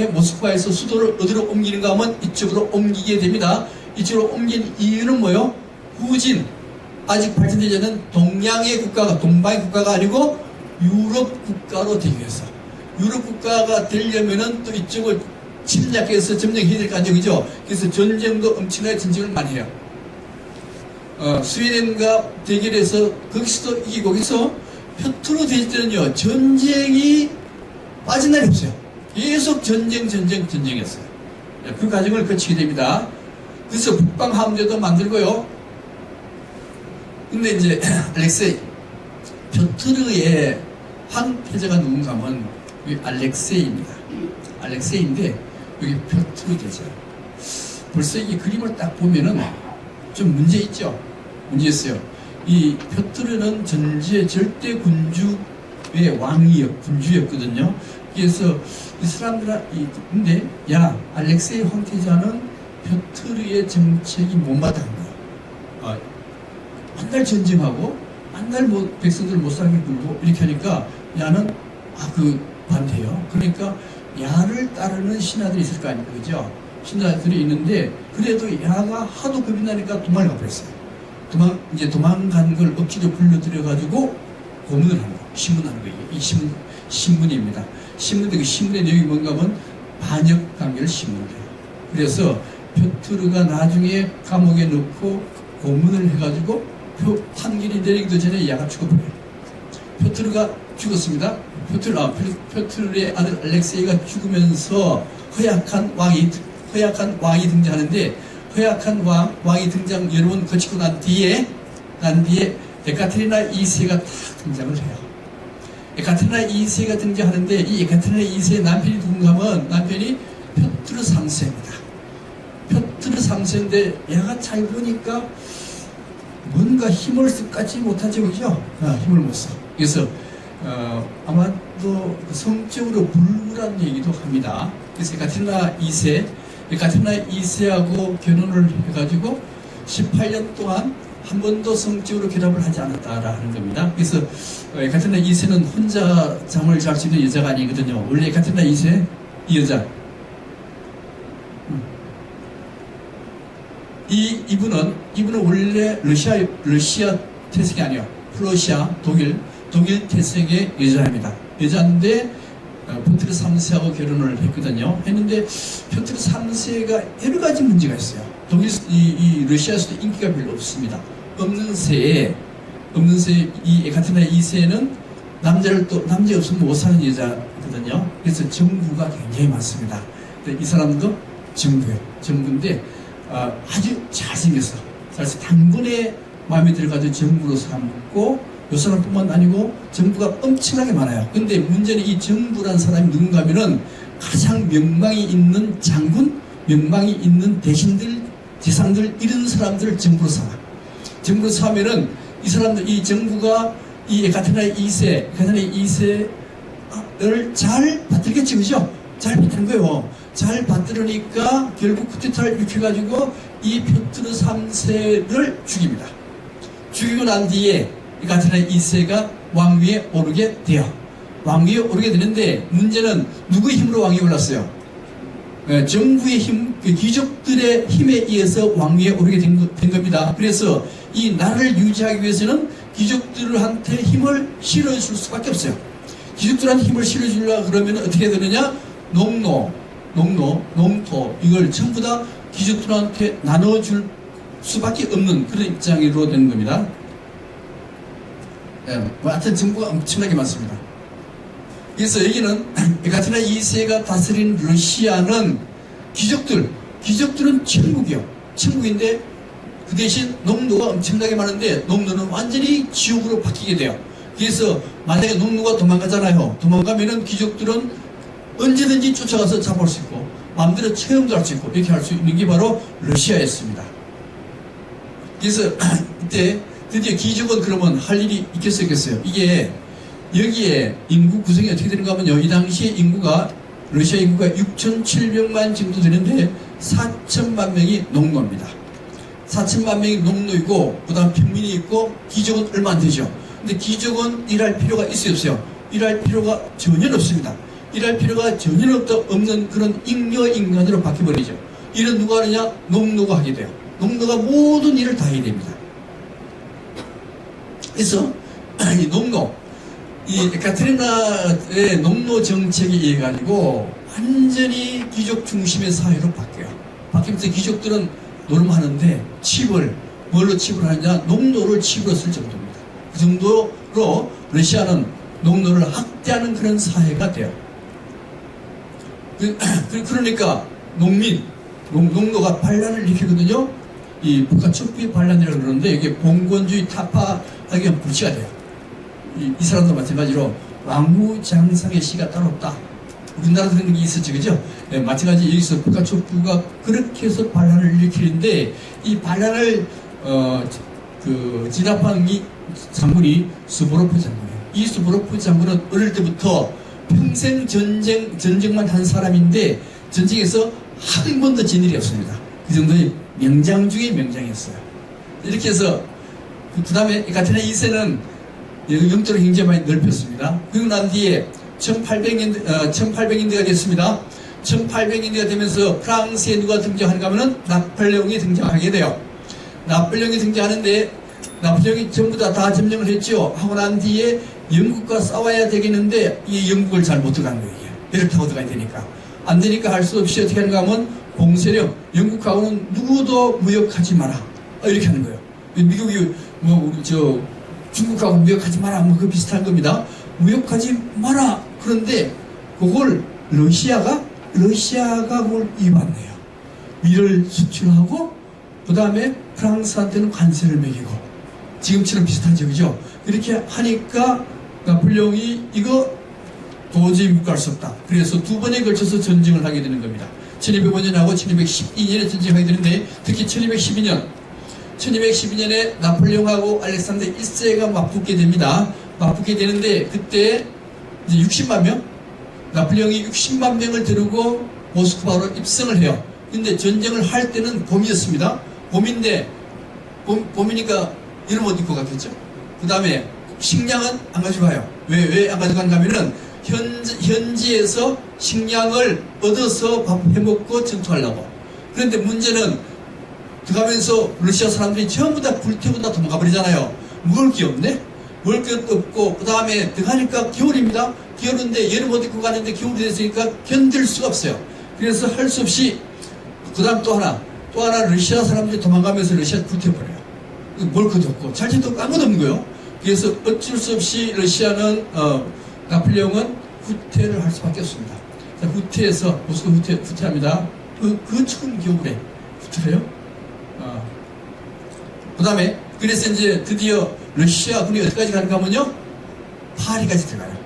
모스크바에서 수도를 어디로 옮기는가 하면 이쪽으로 옮기게 됩니다. 이쪽으로 옮긴 이유는 뭐요? 후진, 아직 발전되지 않은 동양의 국가가, 동방의 국가가 아니고 유럽 국가로 되기 위해서. 유럽 국가가 되려면은 또 이쪽을 침략해서 점령해야 될 거 아니죠. 그래서 전쟁도 엄청나게 전쟁을 많이 해요. 스웨덴과 대결해서 거기서도 이기고, 거기서 표트로 될 때는요, 전쟁이 빠진 날이 없어요. 계속 전쟁했어요. 그 과정을 거치게 됩니다. 그래서 북방 함대도 만들고요. 근데 이제 알렉세이, 표트르의 황태자가 누군가 하면 여기 알렉세이입니다. 알렉세이인데 여기 표트르 대자. 벌써 이 그림을 딱 보면은 좀 문제 있죠? 문제 있어요. 이 표트르는 전지의 절대 군주의 군주였거든요. 그래서 이 사람들은 근데 야 알렉세이 황태자는 표트르의 정책이 못마땅한 거야. 한 달 전쟁하고 한 달 백성들 못 살게 굴고 이렇게 하니까 야는 반대요. 그러니까 야를 따르는 신하들이 있을 거 아닙니까, 그죠? 신하들이 있는데 그래도 야가 하도 겁이 나니까 도망을 가버렸어요. 도망간 걸 억지로 불러들여가지고 고문을 하는 거, 신문하는 거예요. 이 신문입니다. 신문인데 그 신문의 내용이 뭔가 하면 반역 관계를 신문을 해요. 그래서 표트르가 나중에 감옥에 넣고 고문을 해가지고 판결이 내리기도 전에 야가 죽어버려요. 표트르가 죽었습니다. 표트르의 아들 알렉세이가 죽으면서 허약한 왕이 등장하는데 허약한 왕이 등장 여러 번 거치고 난 뒤에 에카테리나 2세가 딱 등장을 해요. 에카테리나 2세가 등장하는데 이 에카테리나 2세의 남편이 누군가 하면 남편이 표트르 3세입니다. 표트르 3세인데 얘가 잘 보니까 뭔가 힘을 갖지 못하죠, 그죠? 힘을 못 써. 그래서 아마도 성적으로 불굴한 얘기도 합니다. 그래서 에카테리나 2세하고 결혼을 해가지고 18년 동안 한 번도 성적으로 결합을 하지 않았다라는 겁니다. 그래서 에카테리나 2세는 혼자 잠을 잘 수 있는 여자가 아니거든요. 원래 에카테리나 2세 이 여자 이분은 원래 러시아 태생이 아니에요. 프로시아 독일 태생의 여자입니다. 여자인데 표트르 3세하고 결혼을 했거든요. 했는데 표트르 3세가 여러 가지 문제가 있어요. 러시아에서도 인기가 별로 없습니다. 없는 새에 이 에카테리나 2세는 남자 없으면 못 사는 여자거든요. 그래서 정부가 굉장히 많습니다. 이 사람도 정부인데 아주 잘생겼어. 그래서 당군의 마음에 들어가지고 정부로 삼고 이 사람뿐만 아니고 정부가 엄청나게 많아요. 근데 문제는 이 정부란 사람이 누군가 하면은 가장 명망이 있는 장군, 명망이 있는 대신들, 재상들 이런 사람들을 정부로 삼아. 정부로 삼으면은 이 정부가 이 에카테리나 2세를 잘 받들겠지, 그죠? 잘 받드는 거예요. 잘 받들으니까 결국 쿠데타를 일으켜가지고 이 표트르 3세를 죽입니다. 죽이고 난 뒤에 에카테리나 2세가 왕위에 오르게 돼요. 왕위에 오르게 되는데 문제는 누구의 힘으로 왕위에 올랐어요? 정부의 힘, 귀족들의 힘에 의해서 왕위에 오르게 된 겁니다. 그래서 이 나라를 유지하기 위해서는 귀족들한테 힘을 실어줄 수밖에 없어요. 귀족들한테 힘을 실어주려고 그러면 어떻게 되느냐? 농토 이걸 전부 다 귀족들한테 나눠줄 수밖에 없는 그런 입장으로 되는 겁니다. 하여튼 정부가 엄청나게 많습니다. 그래서 여기는 에카테리나 2세가 다스린 러시아는 귀족들은 천국인데 그 대신 농노가 엄청나게 많은데 농노는 완전히 지옥으로 바뀌게 돼요. 그래서 만약에 농노가 도망가잖아요. 도망가면은 귀족들은 언제든지 쫓아가서 잡아올 수 있고 마음대로 체험도 할 수 있고 이렇게 할 수 있는 게 바로 러시아였습니다. 그래서 이때 드디어 기적은 그러면 할 일이 있겠어요? 이게 여기에 인구 구성이 어떻게 되는가 하면요, 이 당시에 인구가 러시아 인구가 6,700만 정도 되는데 4천만 명이 농노입니다. 4천만 명이 농노이고 그 다음 평민이 있고 귀족은 얼마 안 되죠. 근데 귀족은 일할 필요가 있어요, 없어요? 일할 필요가 전혀 없습니다. 일할 필요가 전혀 없는 그런 잉여 인간으로 바뀌어버리죠. 일은 누가 하느냐? 농노가 하게 돼요. 농노가 모든 일을 다 해야 됩니다. 그래서 이 농노, 이 에카테리나의 농노 정책에 의해 가지고 완전히 귀족 중심의 사회로 바뀌어요. 바뀌면서 귀족들은 노름하는데 칩을 뭘로 칩을 하느냐? 농노를 칩으로 쓸 정도입니다. 그 정도로 러시아는 농노를 학대하는 그런 사회가 돼요. 그러니까 농노가 반란을 일으키거든요. 이 북한첩부의 반란이라고 그러는데 이게 봉건주의 타파하기가 불치가 돼요. 이 사람도 마찬가지로 왕후장상의 시가 따로 없다. 우리나라도 그런 게 있었죠, 그죠? 네, 마찬가지 여기서 북한첩부가 그렇게 해서 반란을 일으키는데 이 반란을 진압한 이 장군이 스보로프 장군이에요. 이 스보로프 장군은 어릴 때부터 평생 전쟁만 한 사람인데 전쟁에서 한 번도 진 일이 없습니다. 그 정도의 명장 중에 명장이었어요. 이렇게 해서 그 다음에 에카테리나 2세는 영적으로 굉장히 많이 넓혔습니다. 그리고 난 뒤에 1800년대가 됐습니다. 1800년대가 되면서 프랑스에 누가 등장하는가 하면은 나폴레옹이 등장하게 돼요. 나폴레옹이 등장하는데 나폴레옹이 전부 다 점령을 했죠. 하고 난 뒤에 영국과 싸워야 되겠는데 이 영국을 잘 못 들어간 거예요. 배를 타고 들어가야 되니까. 안 되니까 할 수 없이 어떻게 하는가 하면 봉쇄령, 영국하고는 누구도 무역하지 마라. 이렇게 하는 거예요. 미국이 중국하고 무역하지 마라. 그 비슷한 겁니다. 무역하지 마라. 그런데 그걸 러시아가 그걸 위반해요. 밀을 수출하고 그 다음에 프랑스한테는 관세를 매기고 지금처럼 비슷하죠, 그죠? 이렇게 하니까 나폴레옹이 이거 도저히 묵갈 수 없다. 그래서 두 번에 걸쳐서 전쟁을 하게 되는 겁니다. 1205년하고 1212년에 전쟁하게 되는데 특히 1212년에 나폴레옹하고 알렉산더 1세가 맞붙게 됩니다. 맞붙게 되는데 그때 이제 60만 명? 나폴레옹이 60만 명을 데리고 모스크바로 입성을 해요. 근데 전쟁을 할 때는 봄이었습니다. 봄인데 봄이니까 여름 옷 입고 갔겠죠. 그 다음에 식량은 안 가져가요. 왜 안 가져간가 하면은 현지에서 식량을 얻어서 밥 해먹고 전투하려고. 그런데 문제는 들어가면서 러시아 사람들이 전부 다 불태우고 다 도망가 버리잖아요. 먹을 게 없네? 먹을 게 없고, 그 다음에 들어가니까 겨울입니다. 겨울인데 여름 옷 입고 가는데 겨울이 됐으니까 견딜 수가 없어요. 그래서 할 수 없이, 그 다음 또 하나 러시아 사람들이 도망가면서 러시아 불태워버려요. 먹을 것도 없고, 잘지도 아무것도 없는 거예요. 그래서 어쩔 수 없이 러시아는, 나폴레옹은 후퇴를 할 수밖에 없습니다. 자, 후퇴해서, 모스크 후퇴합니다. 그 추운 겨울에 후퇴를 해요. 그 다음에, 그래서 이제 드디어 러시아군이 어디까지 가는가 하면요, 파리까지 들어가요.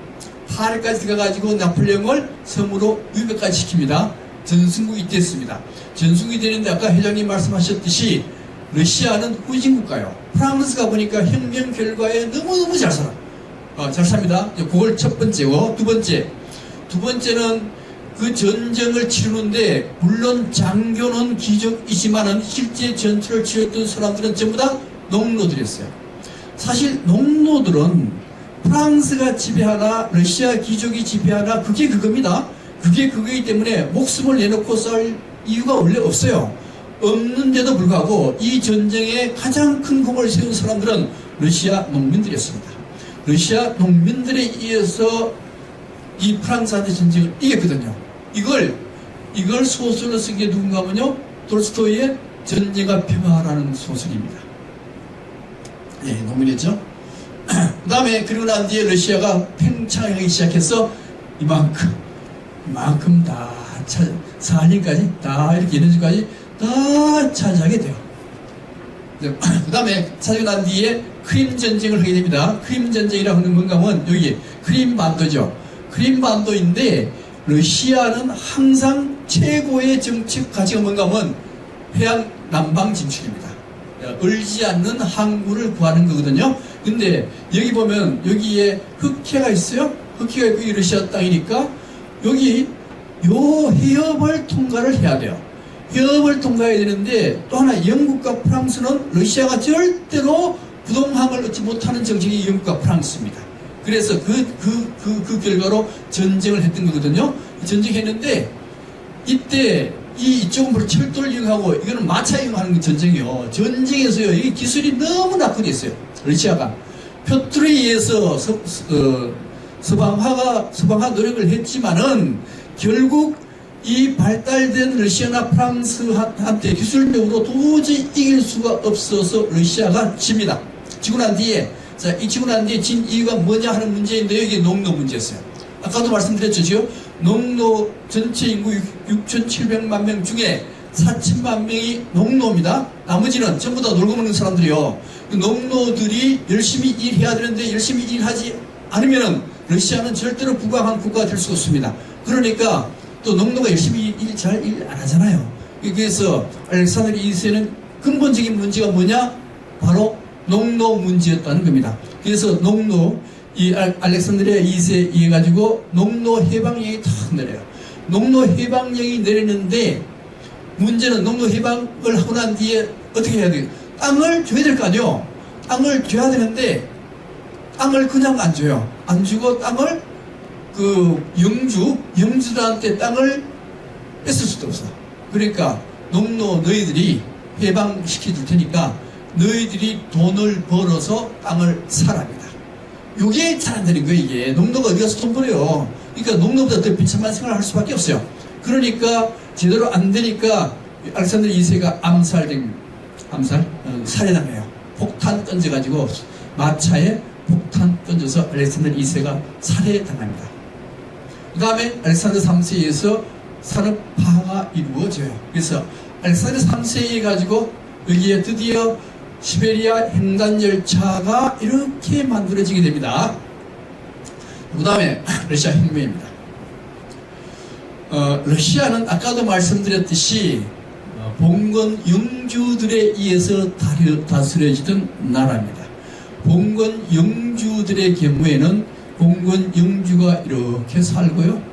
파리까지 들어가가지고 나폴레옹을 섬으로 유배까지 시킵니다. 전승국이 됐습니다. 전승국이 되는데 아까 회장님 말씀하셨듯이 러시아는 후진국가요. 프랑스가 보니까 혁명 결과에 너무너무 잘 살아. 잘 삽니다. 그걸 첫 번째고, 두 번째는 그 전쟁을 치르는데 물론 장교는 귀족이지만은 실제 전투를 치렀던 사람들은 전부 다 농노들이었어요. 사실 농노들은 프랑스가 지배하나 러시아 귀족이 지배하나 그게 그겁니다. 그게 그거이기 때문에 목숨을 내놓고 싸울 이유가 원래 없어요. 없는데도 불구하고 이 전쟁에 가장 큰 공을 세운 사람들은 러시아 농민들이었습니다. 러시아 농민들에 의해서 이 프랑스한테 전쟁을 이겼거든요. 이걸 소설로 쓴 게 누군가 하면요, 돌스토이의 전쟁과 평화라는 소설입니다. 예, 농민이었죠. 그 다음에 그리고 난 뒤에 러시아가 팽창하기 시작해서 이만큼 다 사할린까지 다 이렇게 에너지까지 다 차지하게 돼요. 그 다음에 차지하고 난 뒤에 크림 전쟁을 하게 됩니다. 크림 전쟁이라고 하는 건가 하면 여기 크림 반도죠. 크림 반도인데 러시아는 항상 최고의 정책 가치가 뭔가 하면 해양 남방 진출입니다. 얼지 않는 항구를 구하는 거거든요. 근데 여기 보면 여기에 흑해가 있어요. 흑해가 있고 이 러시아 땅이니까 여기 요 해협을 통과를 해야 돼요. 해협을 통과해야 되는데 또 하나 영국과 프랑스는 러시아가 절대로 부동항을 얻지 못하는 정책이 영국과 프랑스입니다. 그래서 그 결과로 전쟁을 했던 거거든요. 전쟁했는데 이때 이쪽은 바로 철도를 이용하고 이거는 마차 이용하는 전쟁이요. 전쟁에서요, 이 기술이 너무 낙후됐어요. 러시아가 표틀에 의해서 서방화 노력을 했지만은 결국 이 발달된 러시아나 프랑스한테 기술력으로 도저히 이길 수가 없어서 러시아가 집니다. 지고 난 뒤에, 자, 이 지고 난 뒤에 진 이유가 뭐냐 하는 문제인데 여기 농노 문제였어요. 아까도 말씀드렸죠. 농노 전체 인구 6,700만 명 중에 4천만 명이 농노입니다. 나머지는 전부 다 놀고 먹는 사람들이요. 그 농노들이 열심히 일해야 되는데 열심히 일하지 않으면은 러시아는 절대로 부강한 국가가 될 수 없습니다. 그러니까 또 농노가 열심히 잘 일 안 하잖아요. 그래서 알렉산더 2세는 근본적인 문제가 뭐냐? 바로 농노 문제였다는 겁니다. 그래서 이 알렉산드리아 2세에 의해 가지고 농노 해방령이 탁 내려요. 농노 해방령이 내리는데 문제는 농노 해방을 하고 난 뒤에 어떻게 해야 돼요? 땅을 줘야 될 거 아니에요. 땅을 줘야 되는데 땅을 그냥 안 줘요. 안 주고 땅을 영주들한테 땅을 뺏을 수도 없어. 그러니까 농노 너희들이 해방시켜 줄 테니까 너희들이 돈을 벌어서 땅을 사랍니다. 이게 잘 안 되는 거예요. 이게 농노가 어디 가서 돈 벌어요. 그러니까 농노보다 더 비참한 생활을 할 수밖에 없어요. 그러니까 제대로 안 되니까 알렉산더 2세가 살해당해요. 폭탄 던져가지고 마차에 폭탄 던져서 알렉산더 2세가 살해당합니다. 그 다음에 알렉산더 3세에서 산업화가 이루어져요. 그래서 알렉산더 3세에 가지고 여기에 드디어 시베리아 횡단열차가 이렇게 만들어지게 됩니다. 그 다음에 러시아 혁명입니다. 러시아는 아까도 말씀드렸듯이 봉건 영주들에 의해서 다스려지던 나라입니다. 봉건 영주들의 경우에는 봉건 영주가 이렇게 살고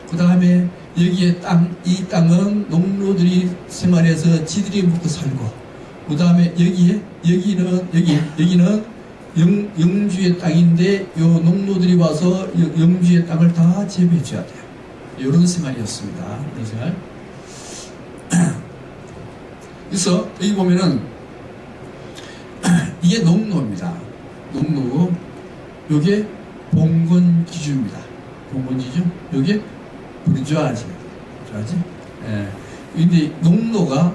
그 다음에 여기에 이 땅은 농노들이 생활해서 지들이 먹고 살고 그 다음에 여기는 영주의 땅인데 요 농노들이 와서 영주의 땅을 다 재배해 줘야 돼요. 이런 생활이었습니다. 이런 생활. 그래서 여기 보면은 이게 농노입니다. 농노고 요게 봉건지주입니다. 봉건지주. 요게 부르주아지. 예. 근데 농노가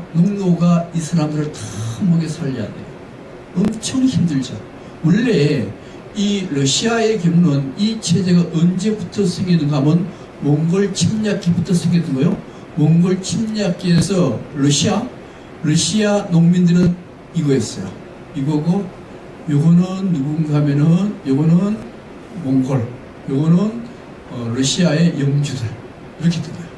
이 사람들을 다 먹여 살려야 돼요. 엄청 힘들죠. 원래 이 러시아의 경우는 이 체제가 언제부터 생기는가 하면 몽골 침략기부터 생겼던 거예요. 몽골 침략기에서 러시아 농민들은 이거였어요. 이거고 요거는 누군가 하면은 요거는 몽골, 요거는 러시아의 영주들 이렇게 된 거예요.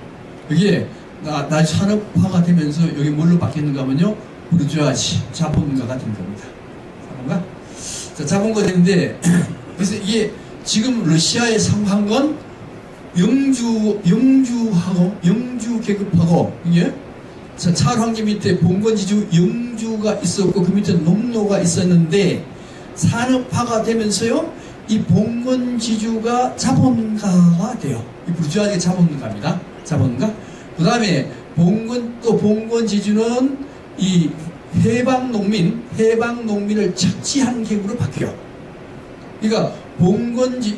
이게 나 산업화가 되면서 여기 뭘로 바뀌었는가 하면요, 부르주아시 자본가가 된 겁니다. 자본가? 자, 자본가 되는데 그래서 이게 지금 러시아의 상황은 영주 계급하고 이게 찰 황제 밑에 봉건지주 영주가 있었고 그 밑에 농노가 있었는데 산업화가 되면서요, 이 봉건지주가 자본가가 돼요. 이 부르주아의 자본가입니다. 자본가. 그 다음에 봉건지주는 이 해방농민을 착취한 계급으로 바뀌어요. 그러니까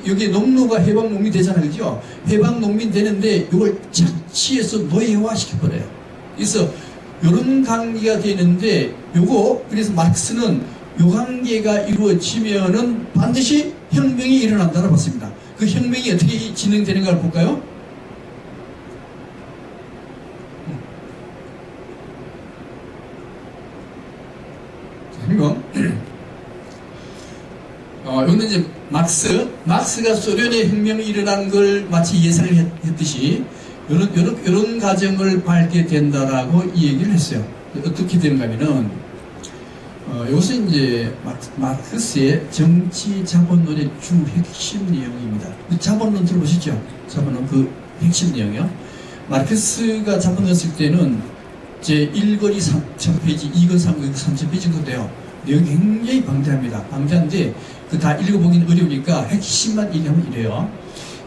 여기 농노가 해방농민 되잖아요. 그죠? 해방농민 되는데 이걸 착취해서 노예화 시켜버려요. 그래서 이런 관계가 되는데 그래서 마르크스는 요 관계가 이루어지면은 반드시 혁명이 일어난다고 봤습니다. 그 혁명이 어떻게 진행되는가를 볼까요? 이건 이제 막스가 소련의 혁명이 일어난 걸 마치 예상을 했듯이 이런 과정을 밟게 된다라고 이 얘기를 했어요. 어떻게 되는가 하면은, 이것은 이제 마르크스의 정치 자본론의 주 핵심 내용입니다. 자본론 들어보시죠? 자본론 그 핵심 내용이요. 마르크스가 자본론 쓸 때는 제 1권이 3,000페이지, 2권, 3권, 3,000페이지 정도 돼요. 내용이 굉장히 방대합니다. 방대한데 그 다 읽어보기는 어려우니까 핵심만 얘기하면 이래요.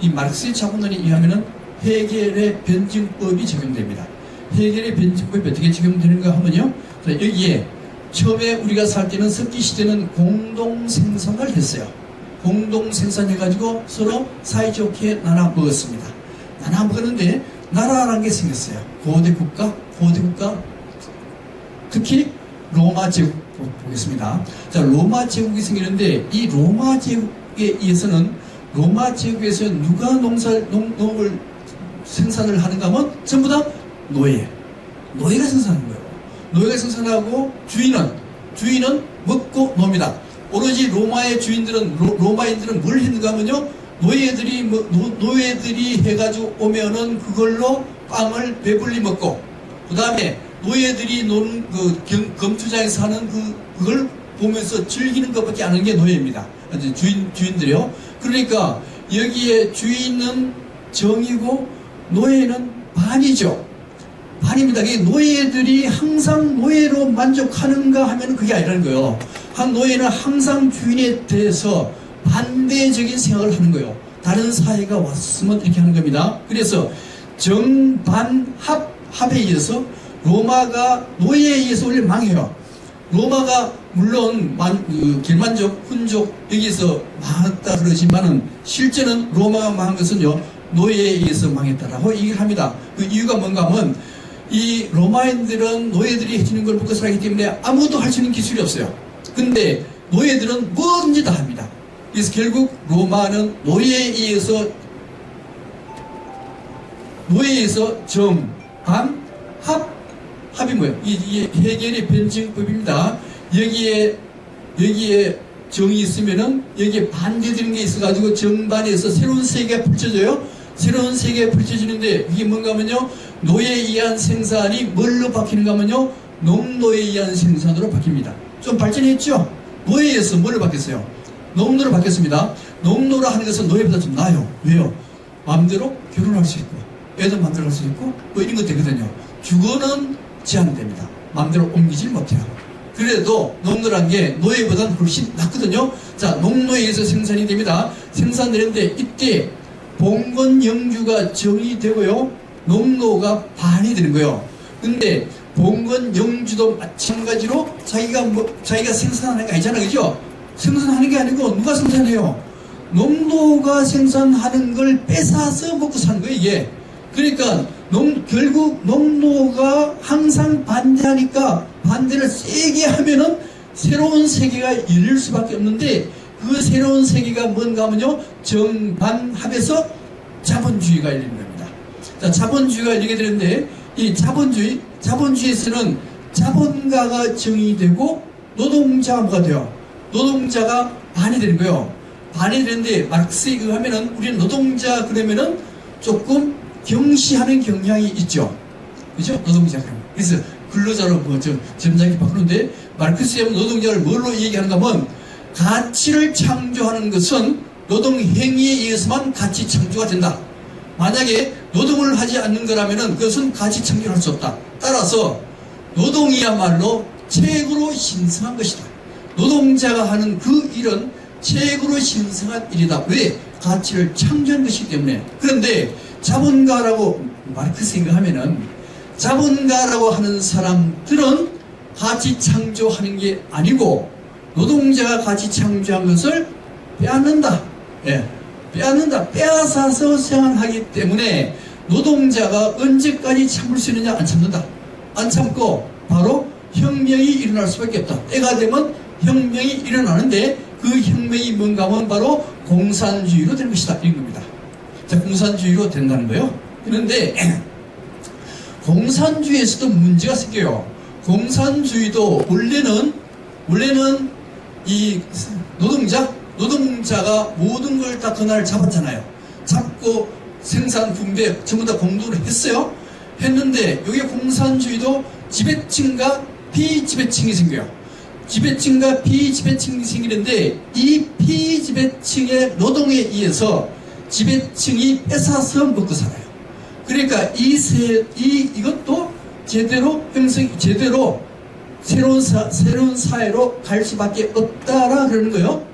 이 마르크스의 자본론에 의하면은 헤겔의 변증법이 적용됩니다. 헤겔의 변증법이 어떻게 적용되는가 하면요. 여기에 처음에 우리가 살 때는 석기 시대는 공동 생산을 했어요. 공동 생산해가지고 서로 사이좋게 나눠 먹었습니다. 나눠 먹었는데 나라라는 게 생겼어요. 고대 국가, 특히 로마 제국 보겠습니다. 자, 로마 제국이 생기는데 이 로마 제국에 의해서는 로마 제국에서 누가 농을 생산을 하는가 하면 전부 다 노예가 생산하는 거예요. 노예가 생산하고 주인은 먹고 놉니다. 오로지 로마의 주인들은 로마인들은 뭘 했는가 하면요, 노예들이 해가지고 오면은 그걸로 빵을 배불리 먹고, 그 다음에 노예들이 노는 그 검투장에서 하는 그걸 보면서 즐기는 것밖에 안 하는 게 노예입니다. 주인들이요. 그러니까 여기에 주인은 정이고 노예는 반이죠. 반입니다. 노예들이 항상 노예로 만족하는가 하면 그게 아니라는 거예요. 한 노예는 항상 주인에 대해서 반대적인 생각을 하는 거예요. 다른 사회가 왔으면 이렇게 하는 겁니다. 그래서 정반합에 의해서 로마가 노예에 의해서 원래 망해요. 로마가 물론 게르만족, 훈족 여기서 망했다 그러지만은 실제는 로마가 망한 것은요, 노예에 의해서 망했다라고 얘기를 합니다. 그 이유가 뭔가 하면 이 로마인들은 노예들이 해주는 걸 먹고 살기 때문에 아무도 할 수 있는 기술이 없어요. 근데 노예들은 뭐든지 다 합니다. 그래서 결국 로마는 노예에 의해서 합이 뭐예요? 이게 헤겔의 변증법입니다. 여기에 정이 있으면은 여기에 반대되는 게 있어가지고 정반에서 새로운 세계가 펼쳐져요. 새로운 세계가 펼쳐지는데 이게 뭔가 하면요, 노예에 의한 생산이 뭘로 바뀌는가 하면요, 농노에 의한 생산으로 바뀝니다. 좀 발전했죠? 노예에 의해서 뭘로 바뀌었어요? 농노로 바뀌었습니다. 농노로 하는 것은 노예보다 좀 나아요. 왜요? 마음대로 결혼할 수 있고, 애도 마음대로 할 수 있고, 뭐 이런 것 되거든요. 주거는 제한됩니다. 마음대로 옮기질 못해요. 그래도 농노란 게 노예보다는 훨씬 낫거든요. 자, 농노에 의해서 생산이 됩니다. 생산되는데 이때 봉건 영주가 정의되고요, 농노가 반이 되는 거예요. 근데 봉건 영주도 마찬가지로 자기가 생산하는 게 아니잖아요. 그죠? 생산하는 게 아니고 누가 생산해요? 농노가 생산하는 걸 뺏어서 먹고 사는 거예요, 이게. 그러니까 결국 농노가 항상 반대하니까 반대를 세게 하면은 새로운 세계가 열릴 수밖에 없는데, 그 새로운 세계가 뭔가 하면요, 정반합에서 자본주의가 열리는 겁니다. 자, 자본주의가 열리게 되는데, 이 자본주의에서는 자본가가 정의되고 노동자가 뭐가 돼요? 노동자가 반이 되는 거예요. 반이 되는데 마르크스에 의하면은 우리는 노동자 그러면은 조금 경시하는 경향이 있죠. 그죠? 노동자가. 그래서 근로자로 점잖게 바꾸는데, 마르크스에 의하면 노동자를 뭘로 얘기하는가 하면, 가치를 창조하는 것은 노동 행위에 의해서만 가치 창조가 된다. 만약에 노동을 하지 않는 거라면은 그것은 가치 창조를 할 수 없다. 따라서 노동이야말로 책으로 신성한 것이다. 노동자가 하는 그 일은 책으로 신성한 일이다. 왜? 가치를 창조한 것이기 때문에. 그런데 자본가라고 마르크스인가 하면은, 자본가라고 하는 사람들은 가치 창조하는 게 아니고 노동자가 가치 창조한 것을 빼앗는다. 예, 빼앗는다. 빼앗아서 생활하기 때문에 노동자가 언제까지 참을 수 있느냐? 안 참는다. 안 참고 바로 혁명이 일어날 수밖에 없다. 때가 되면 혁명이 일어나는데, 그 혁명이 뭔가 하면 바로 공산주의로 되는 것이다. 이런 겁니다. 자, 공산주의로 된다는 거예요. 그런데 공산주의에서도 문제가 생겨요. 공산주의도 원래는 이 노동자가 모든 걸 다 그날 잡았잖아요. 잡고 생산 분배 전부 다 공동으로 했어요. 했는데 여기 공산주의도 지배층과 비지배층이 생겨요. 지배층과 비지배층이 생기는데 이 비지배층의 노동에 의해서 지배층이 뺏어서 먹고 살아요. 그러니까 이것도 제대로 새로운 사회로 갈 수밖에 없다라 그러는 거예요.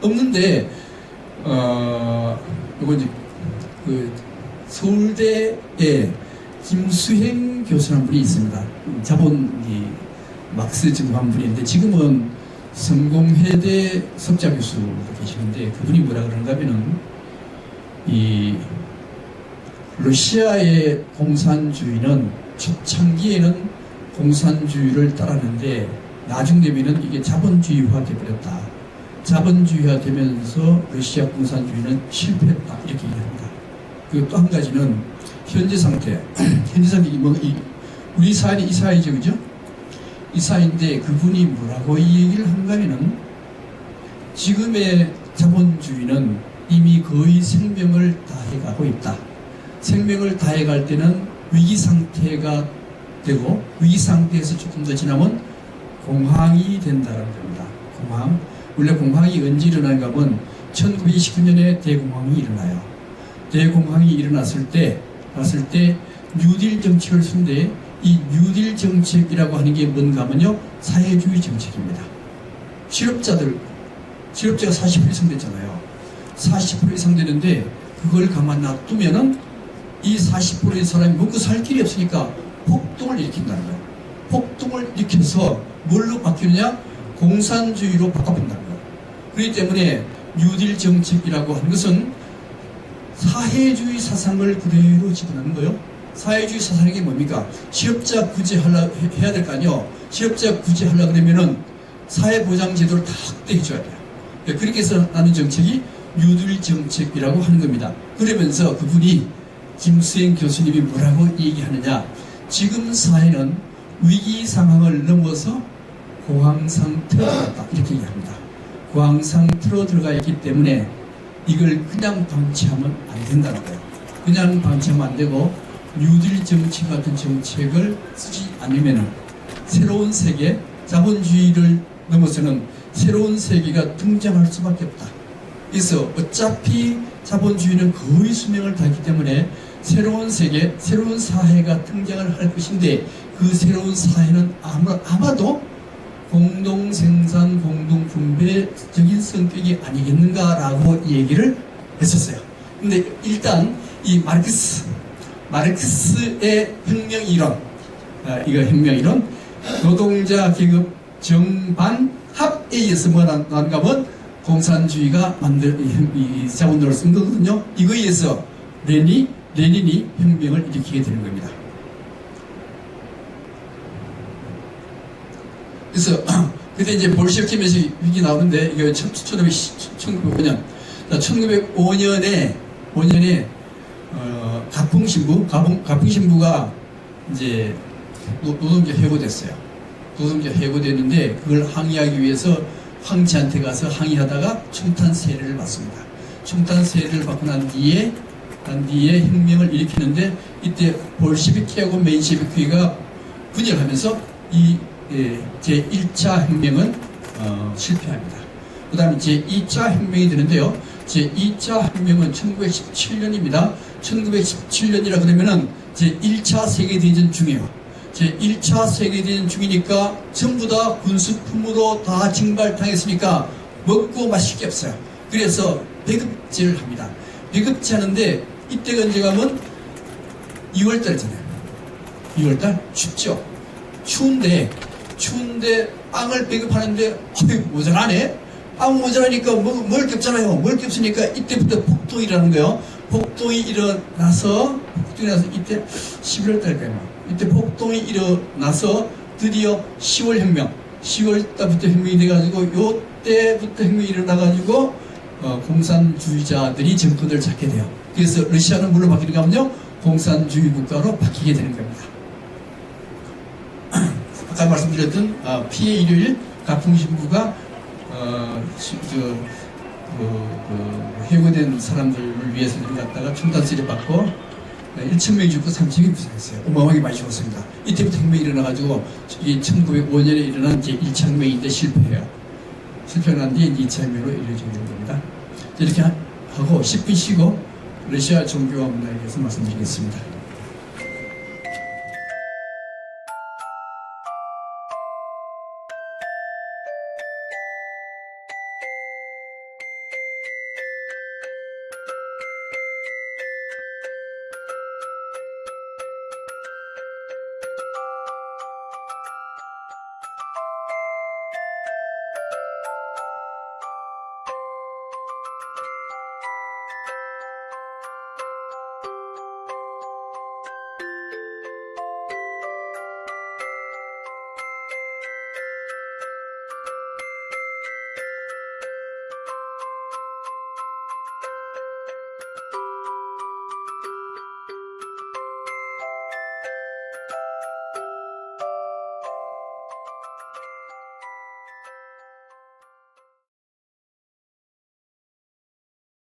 없는데 이거 이제 그 서울대에 김수행 교수라는 분이 있습니다. 자본이 막스즘 한 분인데 지금은 성공회대 석좌 교수로 계시는데 그분이 뭐라 그러는가 하면은 이 러시아의 공산주의는 초창기에는 공산주의를 따랐는데 나중 되면은 이게 자본주의화 되버렸다. 자본주의화 되면서 러시아 공산주의는 실패했다. 이렇게 얘기합니다. 그리고 또 한 가지는 현재 상태. 현재 상태, 우리 사회는 이 사회죠, 그죠? 이 사회인데 그분이 뭐라고 이 얘기를 한가 하면은 지금의 자본주의는 이미 거의 생명을 다해가고 있다. 생명을 다해갈 때는 위기 상태가 되고 위기 상태에서 조금 더 지나면 공황이 된다는 겁니다. 공황. 원래 공황이 언제 일어나는가 하면 1929년에 대공황이 일어나요. 대공황이 일어났을 때 뉴딜 정책을 쓰는데 이 뉴딜 정책이라고 하는 게 뭔가 하면요 사회주의 정책입니다. 실업자가 40% 이상 됐잖아요. 40% 이상 되는데 그걸 가만 놔두면은 이 40%의 사람이 먹고 살 길이 없으니까 폭동을 일으킨다는 거예요. 폭동을 일으켜서 뭘로 바뀌느냐? 공산주의로 바꿔본다는 거예요. 그렇기 때문에 뉴딜 정책이라고 하는 것은 사회주의 사상을 그대로 집어넣는 거예요. 사회주의 사상이 뭡니까? 실업자 구제해야 될 거 아니에요. 실업자 구제하려고 그러면은 사회보장제도를 다 확대해줘야 돼요. 그렇게 해서 나는 정책이 뉴딜 정책이라고 하는 겁니다. 그러면서 그분이 김수행 교수님이 뭐라고 얘기하느냐? 지금 사회는 위기 상황을 넘어서 공황 상태로 들어갔다. 이렇게 얘기합니다. 공황 상태로 들어가 있기 때문에 이걸 그냥 방치하면 안 된다는 거예요. 그냥 방치하면 안 되고 뉴딜 정책 같은 정책을 쓰지 않으면 새로운 세계, 자본주의를 넘어서는 새로운 세계가 등장할 수밖에 없다. 그래서 어차피 자본주의는 거의 수명을 다했기 때문에 새로운 세계, 새로운 사회가 등장을 할 것인데 그 새로운 사회는 아마도 공동생산, 공동분배적인 성격이 아니겠는가라고 얘기를 했었어요. 근데 일단 이 마르크스의 혁명이론, 이거 혁명이론, 노동자 계급 정반합에 의해서 뭐 나는가 하면 공산주의가 이 자본론을 쓴 거거든요. 이거에 의해서 레닌이 혁명을 일으키게 되는 겁니다. 그래서 그때 이제 볼셰비즘에서 위기 나오는데 이게 1905년, 1905년에 가풍신부가 이제 노동자 해고됐어요. 노동자 해고됐는데 그걸 항의하기 위해서 황제한테 가서 항의하다가 총탄 세례를 받습니다. 총탄 세례를 받고 난 뒤에 혁명을 일으키는데 이때 볼셰비키하고 맨셰비키가 분열하면서 이 제1차 혁명은 실패합니다. 그 다음에 제2차 혁명이 되는데요. 제2차 혁명은 1917년입니다. 1917년이라 그러면은 제1차 세계대전 중이에요. 제1차 세계대전 중이니까 전부 다 군수품으로 다 징발당했으니까 먹고 마실 게 없어요. 그래서 배급제를 합니다. 배급제 하는데 이때가 언제 가면 2월달이잖아요. 2월달 춥죠. 추운데 빵을 배급하는데 모자라네. 빵 모자라니까 먹을 게 없잖아요. 먹을 게 없으니까 이때부터 폭동이 일어나는 거예요. 폭동이 일어나서 이때 11월달까지 이때 폭동이 일어나서 드디어 10월 혁명, 10월달부터 혁명이 돼가지고 요때부터 혁명이 일어나가지고 공산주의자들이 정권을 잡게 돼요. 그래서 러시아는 뭘로 바뀌는가 하면요, 공산주의 국가로 바뀌게 되는 겁니다. 아까 말씀드렸던 피해 일요일 가풍신부가 해고된 사람들을 위해서 이렇게 갔다가 총탄 받고 1,000명이 죽고 3,000명이 부상했어요. 어마어마하게 많이 죽었습니다. 이때부터 혁명이 일어나가지고 이게 1905년에 일어난 제 1차 혁명인데 실패해요. 실패가 난 뒤에 2차 혁명으로 이루어지게 된 겁니다. 이렇게 하고 10분 쉬고 러시아 종교와 문화에 대해서 말씀드리겠습니다.